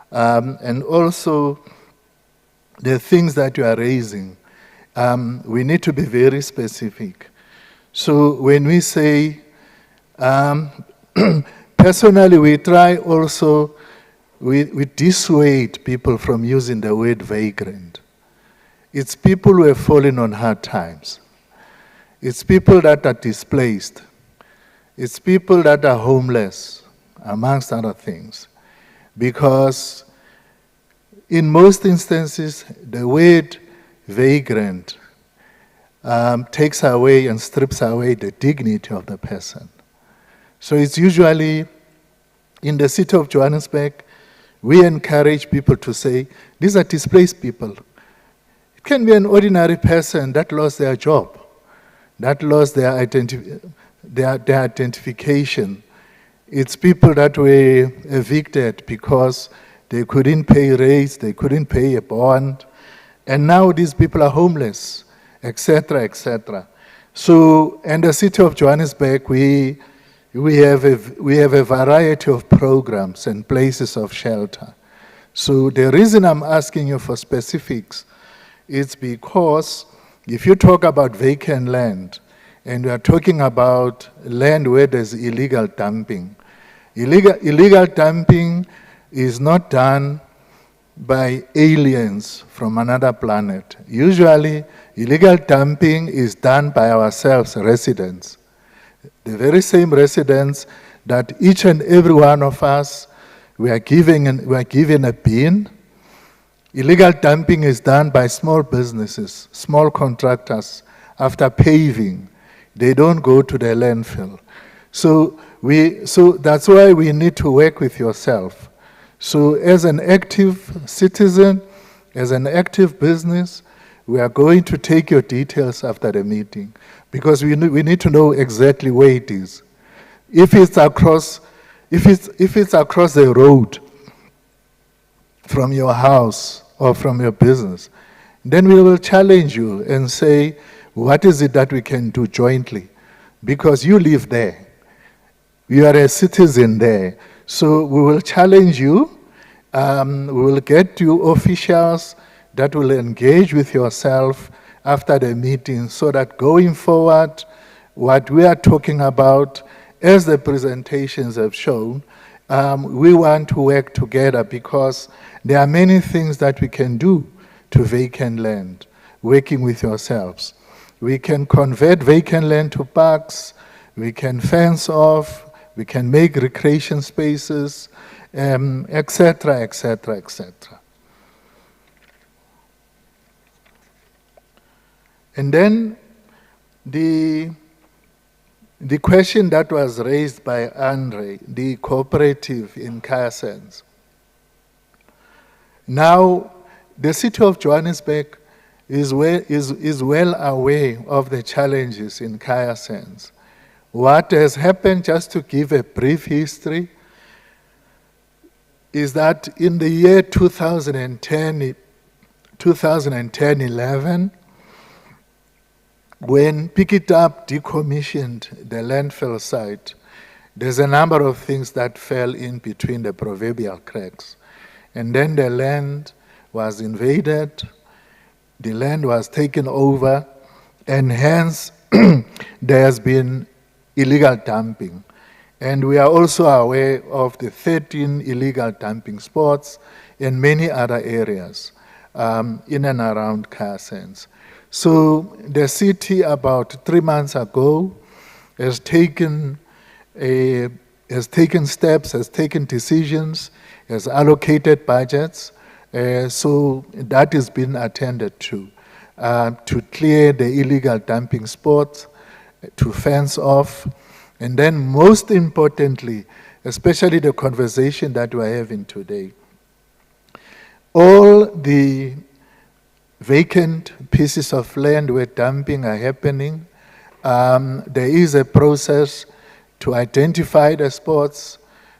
and also the things that you are raising. We need to be very specific. So when we say, personally, we try also, we dissuade people from using the word vagrant. It's people who have fallen on hard times. It's people that are displaced. It's people that are homeless, amongst other things. Because in most instances, the word vagrant takes away and strips away the dignity of the person. So it's usually, in the city of Johannesburg, we encourage people to say, these are displaced people. It can be an ordinary person that lost their job, that lost their identification. It's people that were evicted because they couldn't pay rates, they couldn't pay a bond, and now these people are homeless, etc., etc. So, in the city of Johannesburg, we we have a variety of programs and places of shelter. So the reason I'm asking you for specifics is because if you talk about vacant land, and we are talking about land where there's illegal dumping, illegal dumping is not done by aliens from another planet. Usually, illegal dumping is done by ourselves, residents. The very same residents that each and every one of us, we are given a bin. Illegal dumping is done by small businesses, small contractors. After paving, they don't go to the landfill. So that's why we need to work with yourself. So as an active citizen, as an active business, we are going to take your details after the meeting because we need to know exactly where it is. If it's across the road from your house or from your business, then we will challenge you and say, what is it that we can do jointly? Because you live there. You are a citizen there. So we will challenge you. We will get you officials that will engage with yourself after the meeting so that going forward, what we are talking about, as the presentations have shown, we want to work together because there are many things that we can do to vacant land, working with yourselves. We can convert vacant land to parks, we can fence off, we can make recreation spaces, etc., etc., etc. And then the question that was raised by Andre, the cooperative in Kayasens. Now, the city of Johannesburg is well aware of the challenges in Kayasens. What has happened, just to give a brief history, is that in the year 2010-11, when Pick It Up decommissioned the landfill site, there's a number of things that fell in between the proverbial cracks. And then the land was invaded, the land was taken over, and hence there has been illegal dumping. And we are also aware of the 13 illegal dumping spots in many other areas in and around Kayasens. So the city about 3 months ago has taken steps, has taken decisions, has allocated budgets. So that has been attended to clear the illegal dumping spots, to fence off, and then most importantly, especially the conversation that we're having today, all the vacant pieces of land where dumping are happening, there is a process to identify the spots,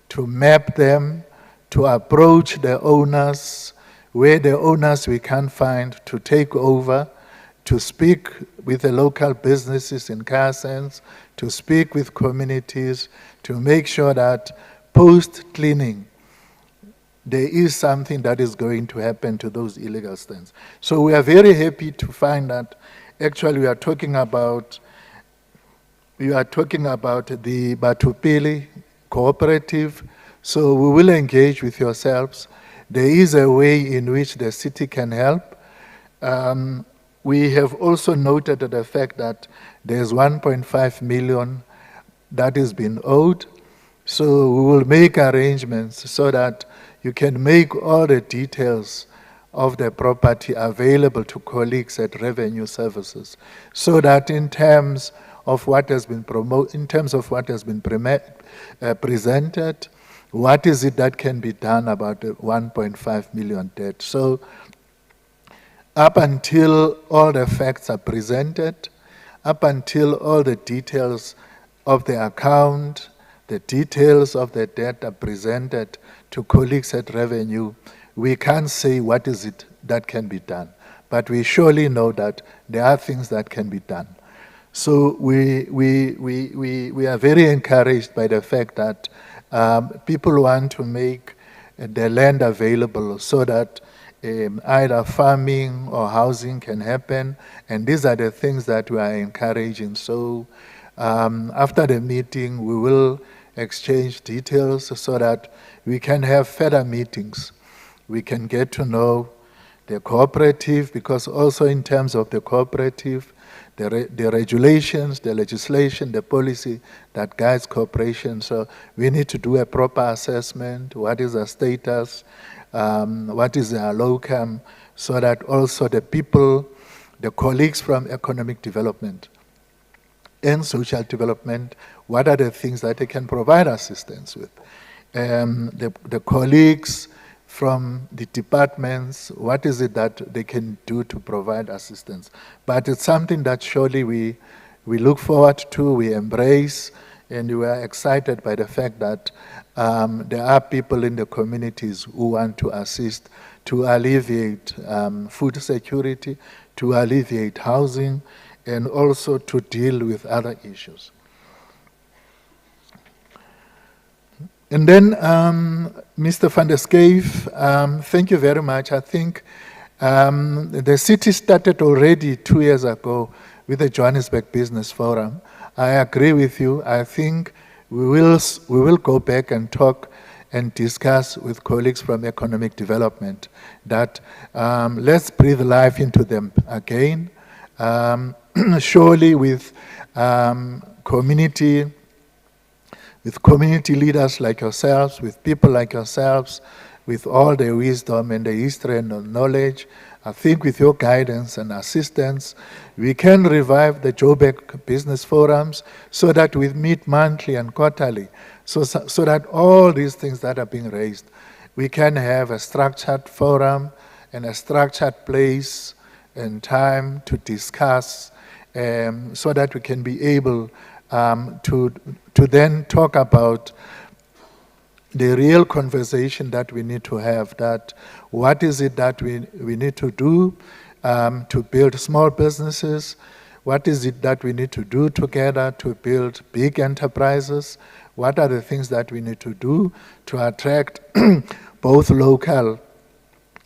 to map them, to approach the owners, where the owners we can't find, to take over, to speak with the local businesses in Kayasens, to speak with communities, to make sure that post-cleaning, there is something that is going to happen to those illegal stands. So we are very happy to find that actually we are talking about the Batupili cooperative. So we will engage with yourselves. There is a way in which the city can help. We have also noted the fact that there's 1.5 million that has been owed. So we will make arrangements so that you can make all the details of the property available to colleagues at Revenue Services, so that in terms of what has been presented, what is it that can be done about the 1.5 million debt? So up until all the facts are presented, up until all the details of the account, the details of the debt are presented to colleagues at Revenue, we can't say what is it that can be done. But we surely know that there are things that can be done. So we are very encouraged by the fact that people want to make the land available so that either farming or housing can happen, and these are the things that we are encouraging. So after the meeting, we will exchange details so that we can have further meetings. We can get to know the cooperative, because also in terms of the cooperative, the regulations, the legislation, the policy that guides cooperation. So we need to do a proper assessment. What is the status? What is the locum? So that also the people, the colleagues from economic development and social development, what are the things that they can provide assistance with? The colleagues from the departments, what is it that they can do to provide assistance? But it's something that surely we look forward to, we embrace, and we are excited by the fact that there are people in the communities who want to assist to alleviate food security, to alleviate housing, and also to deal with other issues. And then, Mr. van der Schaiff, thank you very much. I think the city started already 2 years ago with the Johannesburg Business Forum. I agree with you. I think we will go back and talk and discuss with colleagues from economic development that let's breathe life into them again. Surely with community leaders like yourselves, with people like yourselves, with all the wisdom and the history and the knowledge, I think with your guidance and assistance, we can revive the Joburg business forums so that we meet monthly and quarterly, so that all these things that are being raised, we can have a structured forum and a structured place and time to discuss, so that we can be able to then talk about the real conversation that we need to have, that what is it that we need to do to build small businesses, what is it that we need to do together to build big enterprises, what are the things that we need to do to attract both local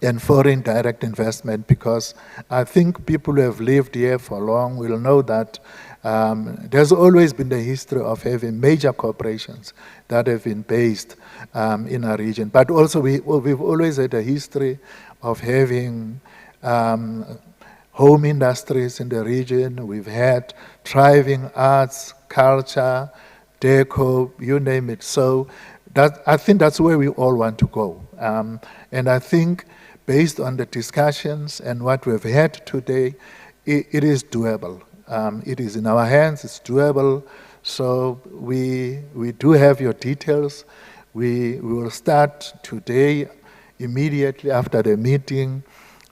and foreign direct investment, because I think people who have lived here for long will know that there's always been the history of having major corporations that have been based in our region. But also we've always had a history of having home industries in the region. We've had thriving arts, culture, deco, you name it. So I think that's where we all want to go. And I think based on the discussions and what we've had today, it is doable. It is in our hands, it's doable. So we do have your details. We will start today, immediately after the meeting,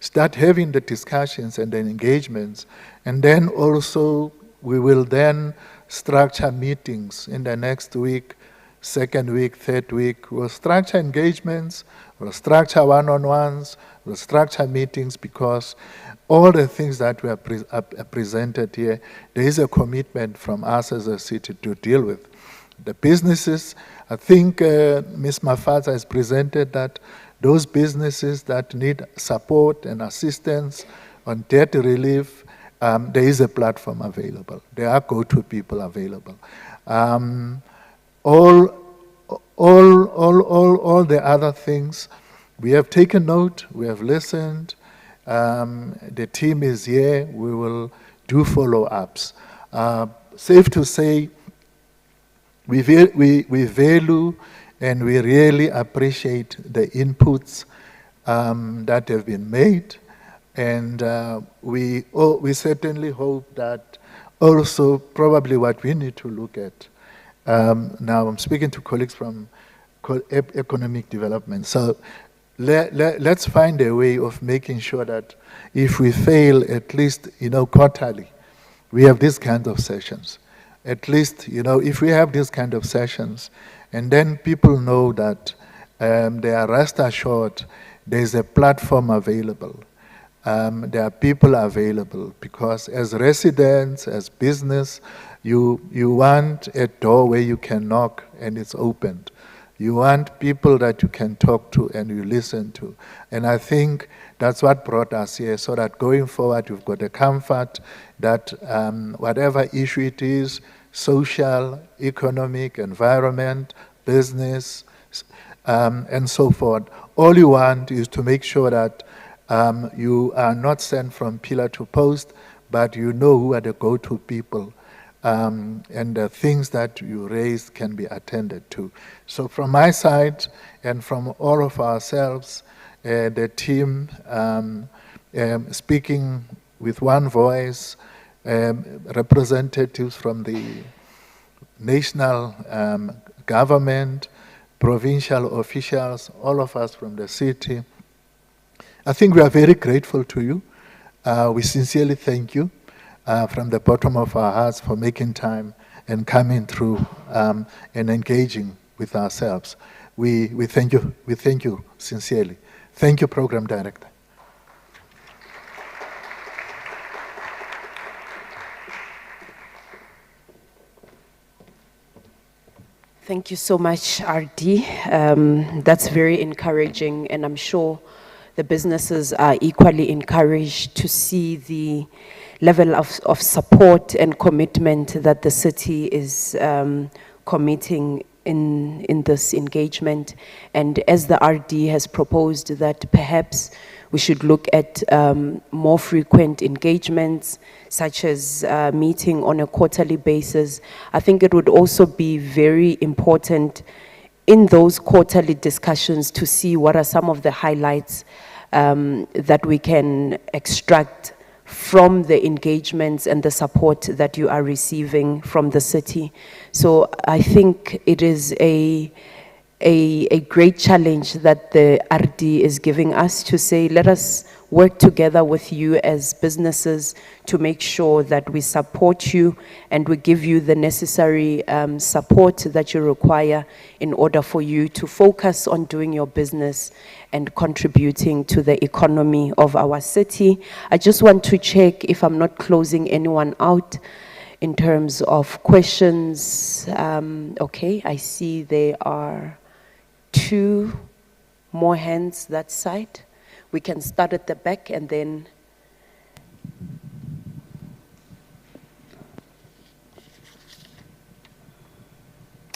start having the discussions and the engagements. And then also we will then structure meetings in the next week, second week, third week. We'll structure engagements, we'll structure one-on-ones, we'll structure meetings, because all the things that we are presented here, there is a commitment from us as a city to deal with. The businesses, I think Ms. Mafatsa has presented that those businesses that need support and assistance on debt relief, there is a platform available. There are go-to people available. All the other things, we have taken note, we have listened. The team is here, we will do follow-ups. Safe to say, we value and we really appreciate the inputs that have been made, and we certainly hope that also probably what we need to look at, now I'm speaking to colleagues from economic development, so let's find a way of making sure that if we fail, at least, quarterly, we have these kinds of sessions. At least, if we have these kind of sessions, and then people know that they are rest assured there's a platform available. there are people available, because as residents, as business, you want a door where you can knock and it's opened. You want people that you can talk to and you listen to. And I think that's what brought us here, so that going forward, we've got a comfort that whatever issue it is, social, economic, environment, business, and so forth, all you want is to make sure that you are not sent from pillar to post, but you know who are the go-to people, and the things that you raise can be attended to. So from my side and from all of ourselves, the team speaking with one voice, representatives from the national government, provincial officials, all of us from the city, I think we are very grateful to you. We sincerely thank you from the bottom of our hearts for making time and coming through and engaging with ourselves. We thank you. We thank you sincerely. Thank you, Program Director. Thank you so much, RD. That's very encouraging, and I'm sure the businesses are equally encouraged to see the level of support and commitment that the city is committing in this engagement. And as the RD has proposed that perhaps we should look at more frequent engagements, such as meeting on a quarterly basis, I think it would also be very important in those quarterly discussions to see what are some of the highlights that we can extract from the engagements and the support that you are receiving from the city. So I think it is a great challenge that the RD is giving us to say, let us work together with you as businesses to make sure that we support you and we give you the necessary support that you require in order for you to focus on doing your business and contributing to the economy of our city. I just want to check if I'm not closing anyone out in terms of questions. Okay, I see there are 2 more hands that side. We can start at the back and then.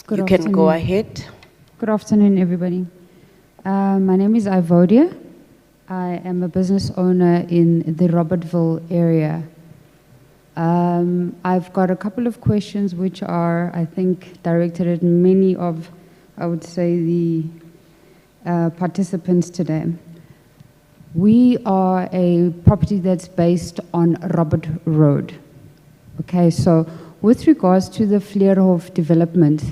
Good You can go afternoon. ahead. Good afternoon, everybody. My name is Ivodia. I am a business owner in the Robertville area. I've got a couple of questions which are, I think, directed at many of, I would say, the participants today. We are a property that's based on Robert Road. Okay, so with regards to the Vleerhof development,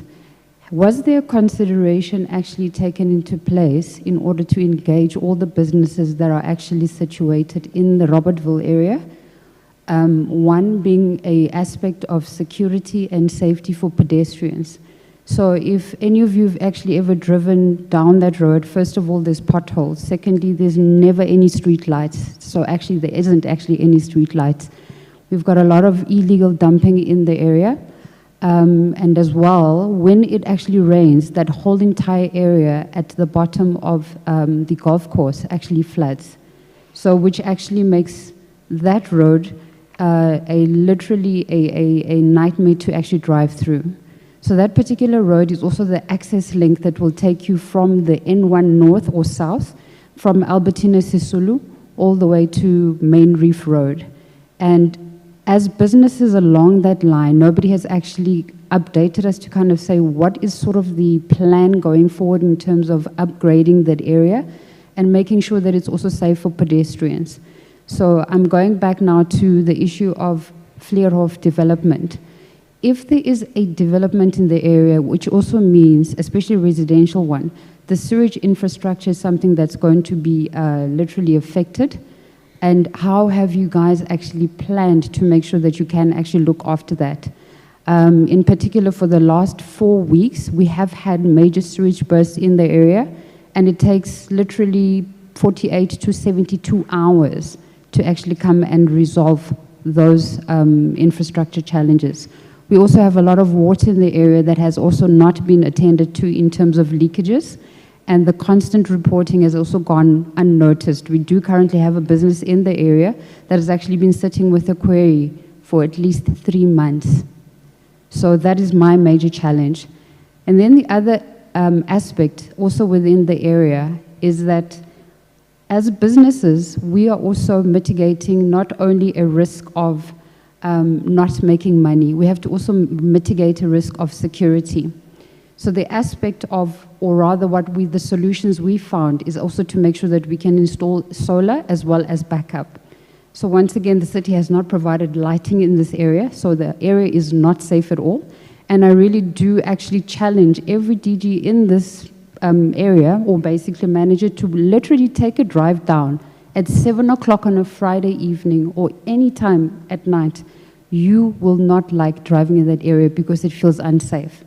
was there consideration actually taken into place in order to engage all the businesses that are actually situated in the Robertville area? One being an aspect of security and safety for pedestrians. So if any of you have actually ever driven down that road, first of all, there's potholes. Secondly, there's never any street lights. So actually, there isn't actually any street lights. We've got a lot of illegal dumping in the area. And as well, when it actually rains, that whole entire area at the bottom of the golf course actually floods. So which actually makes that road literally a nightmare to actually drive through. So that particular road is also the access link that will take you from the N1 north or south, from Albertina Sisulu, all the way to Main Reef Road. And as businesses along that line, nobody has actually updated us to kind of say what is sort of the plan going forward in terms of upgrading that area and making sure that it's also safe for pedestrians. So I'm going back now to the issue of Vleerhof development. If there is a development in the area, which also means, especially a residential one, the sewage infrastructure is something that's going to be literally affected. And how have you guys actually planned to make sure that you can actually look after that? In particular, for the last 4 weeks, we have had major sewage bursts in the area, and it takes literally 48 to 72 hours to actually come and resolve those infrastructure challenges. We also have a lot of water in the area that has also not been attended to in terms of leakages, and the constant reporting has also gone unnoticed. We do currently have a business in the area that has actually been sitting with a query for at least 3 months. So that is my major challenge. And then the other aspect also within the area is that as businesses, we are also mitigating not only a risk of not making money, we have to also mitigate a risk of security. So the aspect of, or rather the solutions we found is also to make sure that we can install solar as well as backup. So once again, the city has not provided lighting in this area, so the area is not safe at all. And I really do actually challenge every DG in this area, or basically manager, to literally take a drive down at 7 o'clock on a Friday evening or any time at night. You will not like driving in that area because it feels unsafe.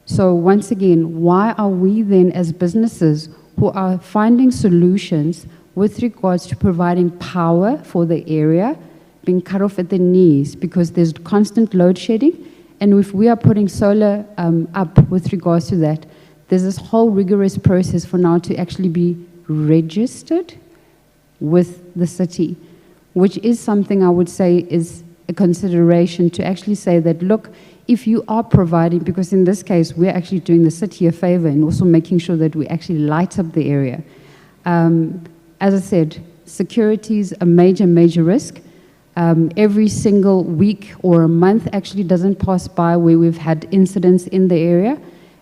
So once again, why are we then as businesses who are finding solutions with regards to providing power for the area being cut off at the knees because there's constant load shedding? And if we are putting solar up with regards to that, there's this whole rigorous process for now to actually be registered with the city, which is something I would say is a consideration to actually say that, look, if you are providing, because in this case, we're actually doing the city a favor and also making sure that we actually light up the area. As I said, security is a major, major risk. Every single week or a month actually doesn't pass by where we've had incidents in the area.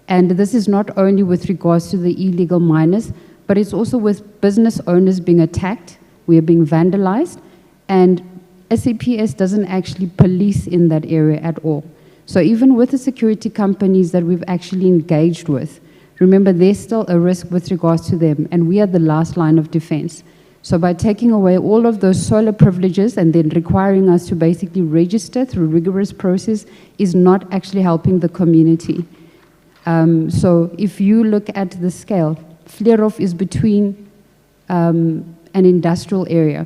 And this is not only with regards to the illegal miners, but it's also with business owners being attacked. We are being vandalized. And SAPS doesn't actually police in that area at all. So even with the security companies that we've actually engaged with, remember, there's still a risk with regards to them, and we are the last line of defense. So by taking away all of those solar privileges and then requiring us to basically register through a rigorous process is not actually helping the community. So if you look at the scale, Vleerhof is between an industrial area.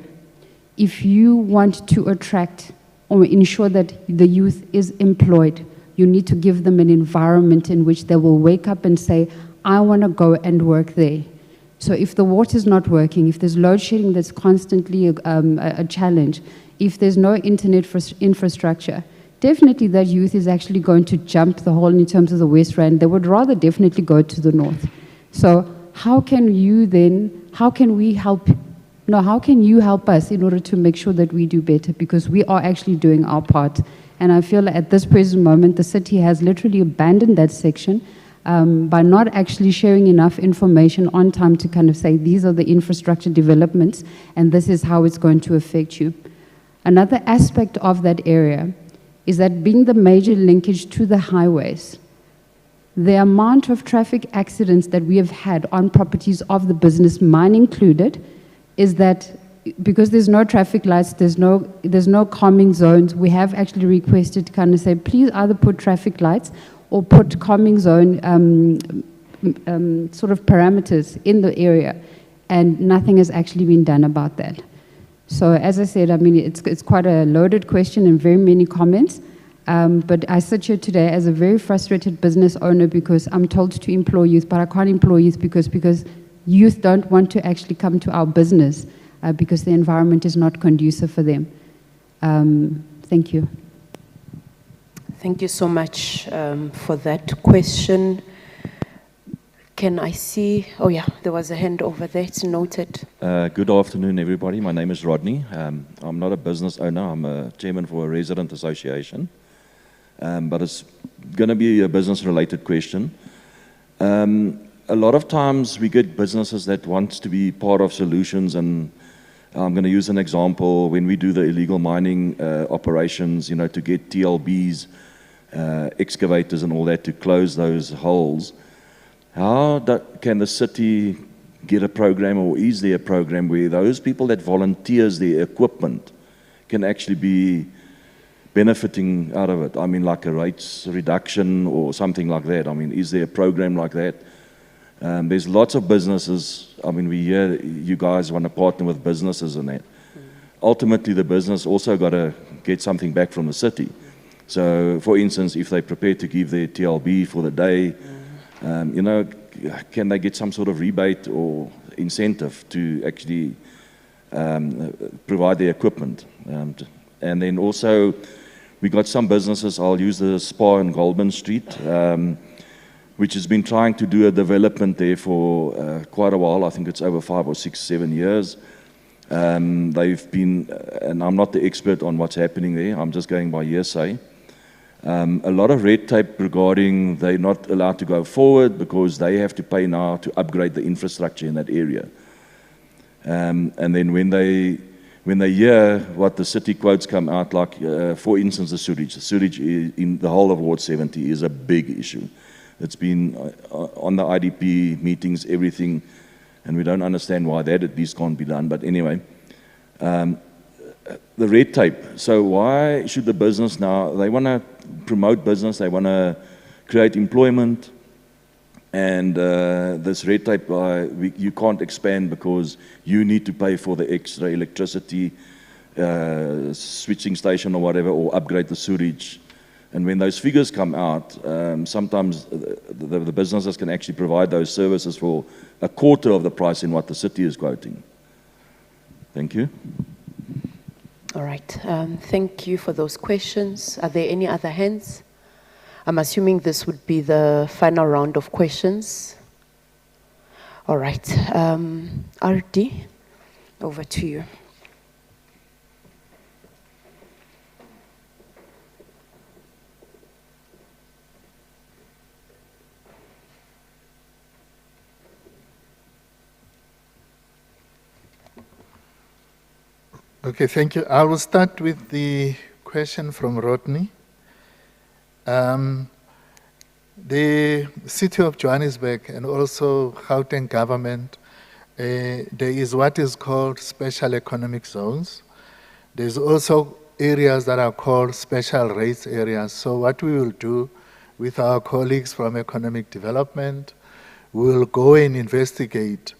If you want to attract or ensure that the youth is employed, you need to give them an environment in which they will wake up and say, I want to go and work there. So if the water's not working, if there's load shedding that's constantly a challenge, if there's no internet infrastructure, definitely that youth is actually going to jump the hole in terms of the West Rand. They would rather definitely go to the north. So how can you then, how can you help us in order to make sure that we do better? Because we are actually doing our part. And I feel at this present moment, the city has literally abandoned that section by not actually sharing enough information on time to kind of say, these are the infrastructure developments, and this is how it's going to affect you. Another aspect of that area is that being the major linkage to the highways, the amount of traffic accidents that we have had on properties of the business, mine included, is that because there's no traffic lights, there's no calming zones, we have actually requested to kind of say, please either put traffic lights or put calming zone sort of parameters in the area, and nothing has actually been done about that. So as I said, I mean, it's quite a loaded question and very many comments, but I sit here today as a very frustrated business owner because I'm told to employ youth, but I can't employ youth because youth don't want to actually come to our business because the environment is not conducive for them. Thank you. Thank you so much for that question. Can I see, oh yeah, there was a hand over there, it's noted. Good afternoon, everybody. My name is Rodney. I'm not a business owner, I'm a chairman for a resident association. But it's going to be a business-related question. A lot of times we get businesses that want to be part of solutions, and I'm going to use an example. When we do the illegal mining operations, you know, to get TLBs, excavators and all that to close those holes, how can the city get a program, or is there a program where those people that volunteers their equipment can actually be benefiting out of it? I mean, like a rates reduction or something like that. I mean, is there a program like that? There's lots of businesses. I mean, we hear you guys want to partner with businesses and that. ultimately the business also got to get something back from the city. So, for instance, if they're prepared to give their TLB for the day, you know, can they get some sort of rebate or incentive to actually provide the equipment? And then also, we got some businesses, I'll use the spa in Goldman Street, which has been trying to do a development there for quite a while. I think it's over 5 or 6, 7 years. They've been, and I'm not the expert on what's happening there, I'm just going by hearsay. A lot of red tape regarding they're not allowed to go forward because they have to pay now to upgrade the infrastructure in that area. And then when they hear what the city quotes come out, like for instance the sewage in the whole of Ward 70 is a big issue. It's been on the IDP meetings, everything, and we don't understand why that at least can't be done. But anyway, the red tape. So why should the business now, they want to promote business, they want to create employment, and this red tape, you can't expand because you need to pay for the extra electricity, switching station or whatever, or upgrade the sewage. And when those figures come out, sometimes the businesses can actually provide those services for a quarter of the price in what the city is quoting. Thank you. All right. Thank you for those questions. Are there any other hands? I'm assuming this would be the final round of questions. All right. RD, over to you. Okay, thank you. I will start with the question from Rodney. The City of Johannesburg and also Gauteng government, there is what is called special economic zones. There's also areas that are called special rates areas. So what we will do with our colleagues from economic development, we will go and investigate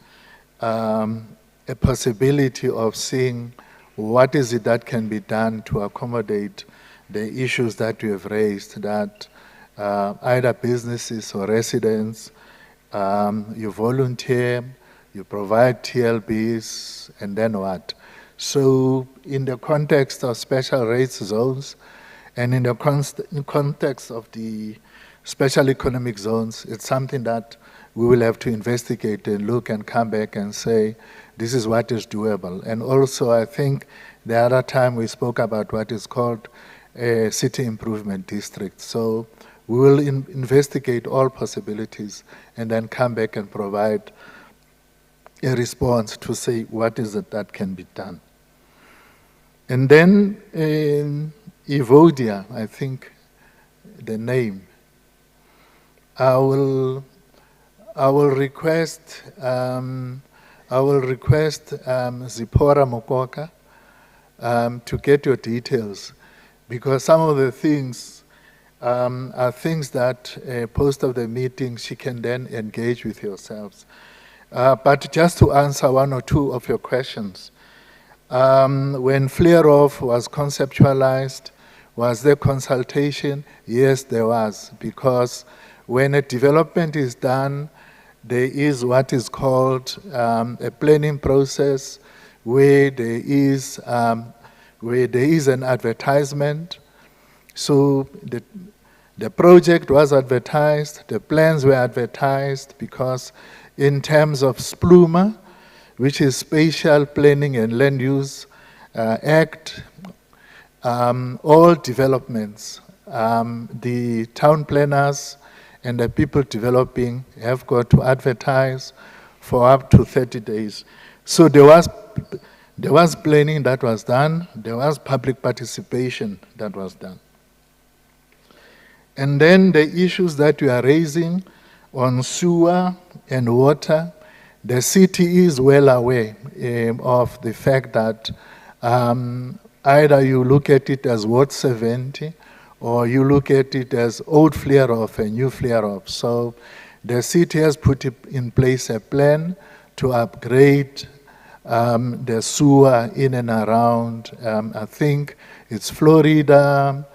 a possibility of seeing what is it that can be done to accommodate the issues that we have raised, that either businesses or residents, you volunteer, you provide TLBs, and then what? So in the context of special rates zones, and in the context of the special economic zones, it's something that we will have to investigate and look and come back and say, this is what is doable. And also, I think the other time we spoke about what is called a city improvement district. So we will investigate all possibilities and then come back and provide a response to say what is it that can be done. And then Evodia, I think the name, I will request Zipporah Mokoka to get your details, because some of the things are things that post of the meeting she can then engage with yourselves. But just to answer one or two of your questions, when Flare-Off was conceptualized, was there consultation? Yes, there was, because when a development is done, there is what is called a planning process where there is an advertisement. So the project was advertised, the plans were advertised, because in terms of SPLUMA, which is Spatial Planning and Land Use Act, all developments, the town planners and the people developing have got to advertise for up to 30 days. So there was planning that was done, there was public participation that was done. And then the issues that we are raising on sewer and water, the city is well aware of the fact that either you look at it as Ward 70 or you look at it as old Flare-Off and new Flare-Off. So the city has put in place a plan to upgrade the sewer in and around, I think it's Florida,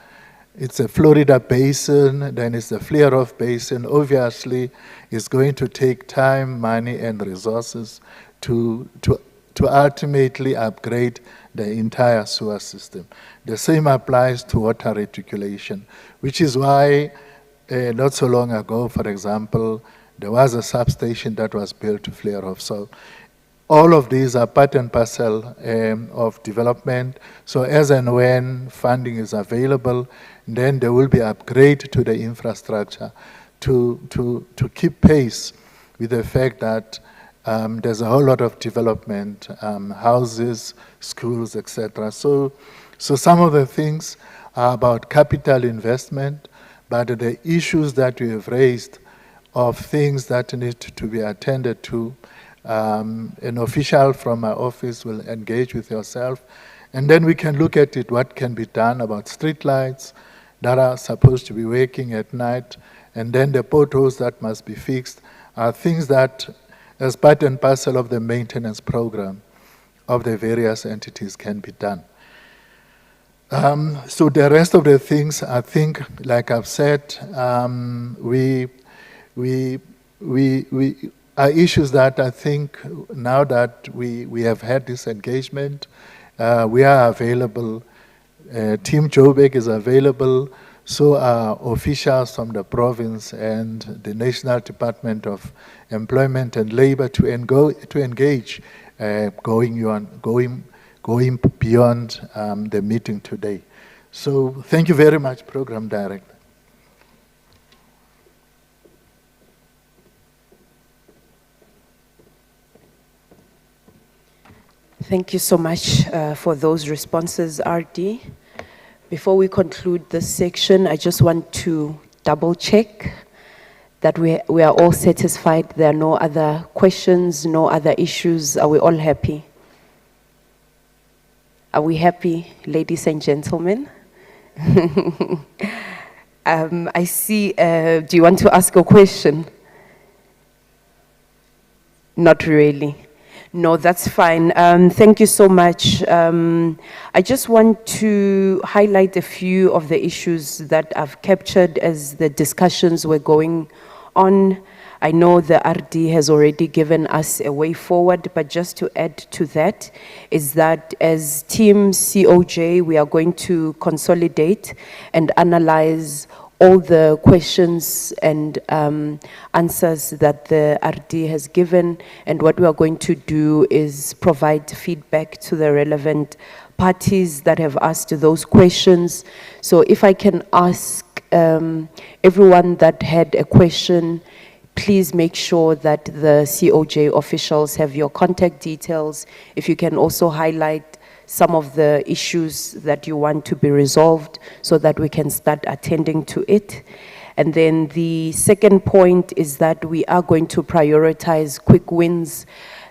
it's a Florida basin, then it's the Fleurhof basin. Obviously, it's going to take time, money, and resources to ultimately upgrade the entire sewer system. The same applies to water reticulation, which is why not so long ago, for example, there was a substation that was built to Fleurhof. So all of these are part and parcel of development. So as and when funding is available, then there will be upgrade to the infrastructure to keep pace with the fact that there's a whole lot of development, houses, schools, etc. So some of the things are about capital investment, but the issues that we have raised of things that need to be attended to, an official from my office will engage with yourself, and then we can look at it, what can be done about street lights that are supposed to be working at night, and then the potholes that must be fixed are things that, as part and parcel of the maintenance program of the various entities, can be done. So the rest of the things, I think, like I've said, we are issues that I think now that we have had this engagement, we are available. Team Joburg is available, so are officials from the province and the National Department of Employment and Labor to engage, going beyond the meeting today. So thank you very much, Program Director. Thank you so much for those responses, RD. Before we conclude this section, I just want to double check that we are all satisfied. There are no other questions, no other issues. Are we all happy? Are we happy, ladies and gentlemen? I see, do you want to ask a question? Not really. No, that's fine. Thank you so much. I just want to highlight a few of the issues that I've captured as the discussions were going on. I know the RD has already given us a way forward, but just to add to that is that as Team COJ, we are going to consolidate and analyze all the questions and answers that the RD has given, and what we are going to do is provide feedback to the relevant parties that have asked those questions. So if I can ask everyone that had a question, please make sure that the COJ officials have your contact details. If you can also highlight some of the issues that you want to be resolved so that we can start attending to it. And then the second point is that we are going to prioritize quick wins.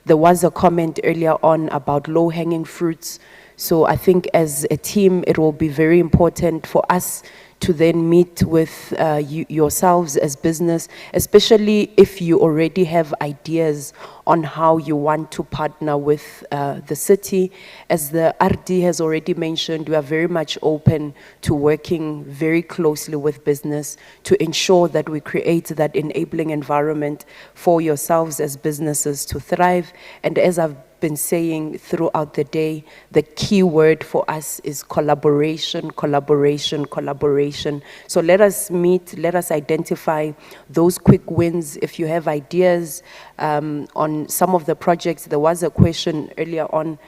There was a comment earlier on about low-hanging fruits. So I think as a team, it will be very important for us to then meet with yourselves as business, especially if you already have ideas on how you want to partner with the city. As the RD has already mentioned, we are very much open to working very closely with business to ensure that we create that enabling environment for yourselves as businesses to thrive. And as I've been saying throughout the day, the key word for us is collaboration, collaboration, collaboration. So let us meet, let us identify those quick wins. If you have ideas on some of the projects, there was a question earlier on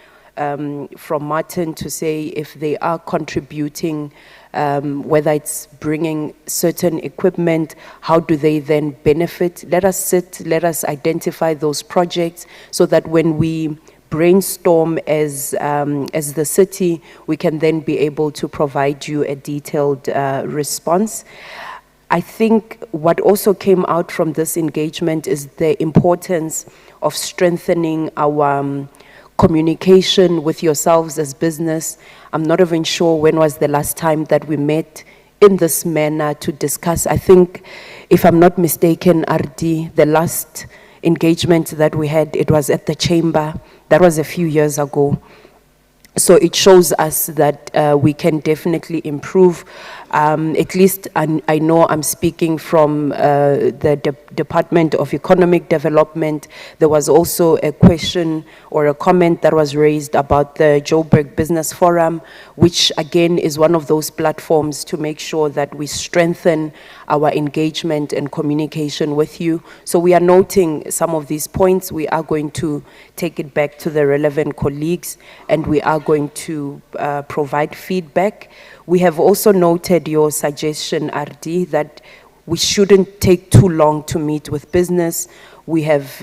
from Martin to say if they are contributing, whether it's bringing certain equipment, how do they then benefit? Let us sit, let us identify those projects so that when we brainstorm as the city, we can then be able to provide you a detailed response. I think what also came out from this engagement is the importance of strengthening our communication with yourselves as business. I'm not even sure when was the last time that we met in this manner to discuss. I think, if I'm not mistaken, RD, the last engagement that we had, it was at the chamber. That was a few years ago. So it shows us that we can definitely improve. At least I know I'm speaking from the Department of Economic Development. There was also a question or a comment that was raised about the Joburg Business Forum, which again is one of those platforms to make sure that we strengthen our engagement and communication with you. So we are noting some of these points. We are going to take it back to the relevant colleagues, and we are going to provide feedback. We have also noted your suggestion, RD, that we shouldn't take too long to meet with business. We have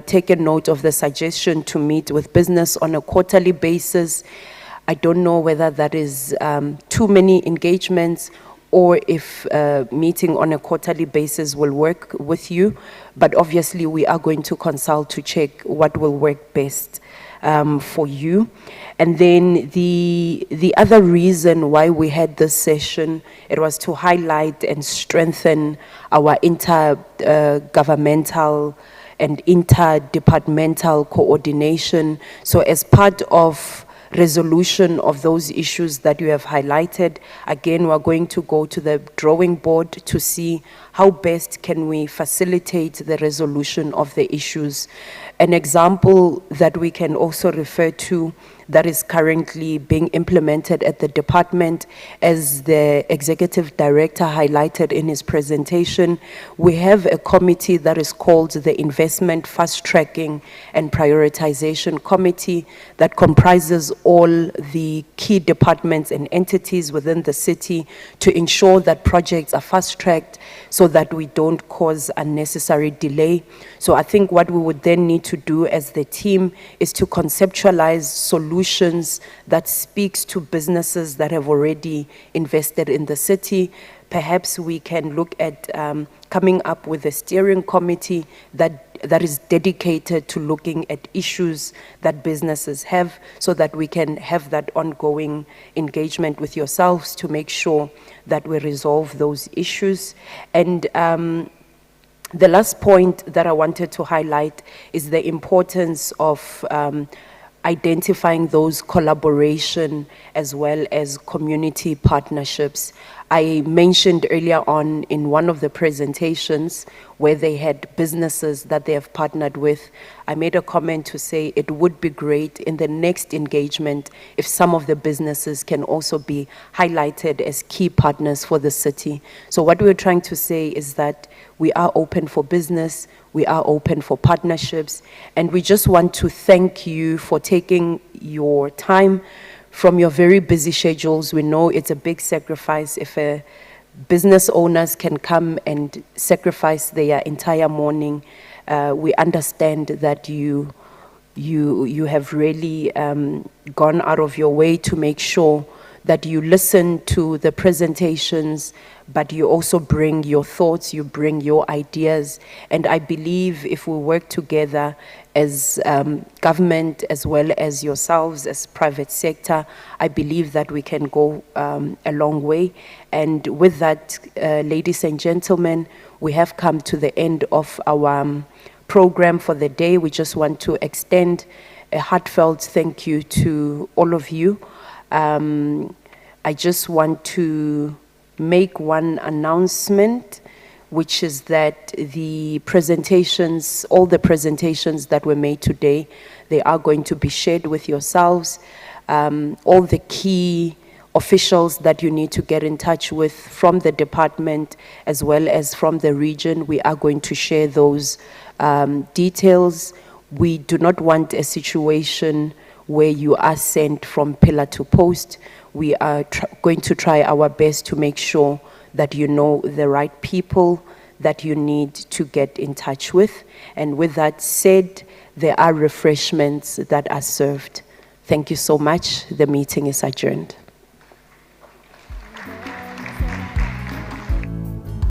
taken note of the suggestion to meet with business on a quarterly basis. I don't know whether that is too many engagements or if meeting on a quarterly basis will work with you, but obviously we are going to consult to check what will work best for you. And then the other reason why we had this session, it was to highlight and strengthen our intergovernmental and interdepartmental coordination. So as part of resolution of those issues that you have highlighted, again, we're going to go to the drawing board to see how best can we facilitate the resolution of the issues. An example that we can also refer to that is currently being implemented at the department, as the executive director highlighted in his presentation, we have a committee that is called the Investment Fast Tracking and Prioritization Committee that comprises all the key departments and entities within the city to ensure that projects are fast-tracked so that we don't cause unnecessary delay. So I think what we would then need to do as the team is to conceptualize solutions that speaks to businesses that have already invested in the city. Perhaps we can look at coming up with a steering committee that is dedicated to looking at issues that businesses have, so that we can have that ongoing engagement with yourselves to make sure that we resolve those issues. And the last point that I wanted to highlight is the importance of identifying those collaboration as well as community partnerships. I mentioned earlier on in one of the presentations where they had businesses that they have partnered with. I made a comment to say it would be great in the next engagement if some of the businesses can also be highlighted as key partners for the city. So what we're trying to say is that we are open for business, we are open for partnerships, and we just want to thank you for taking your time from your very busy schedules. We know it's a big sacrifice if business owners can come and sacrifice their entire morning. We understand that you have really gone out of your way to make sure that you listen to the presentations, but you also bring your thoughts, you bring your ideas. And I believe if we work together as government as well as yourselves as private sector, I believe that we can go a long way. And with that, ladies and gentlemen, we have come to the end of our program for the day. We just want to extend a heartfelt thank you to all of you. I just want to make one announcement, which is that the presentations, all the presentations that were made today, they are going to be shared with yourselves. All the key officials that you need to get in touch with from the department as well as from the region, we are going to share those details. We do not want a situation where you are sent from pillar to post. We are going to try our best to make sure that you know the right people that you need to get in touch with. And with that said, there are refreshments that are served. Thank you so much. The meeting is adjourned.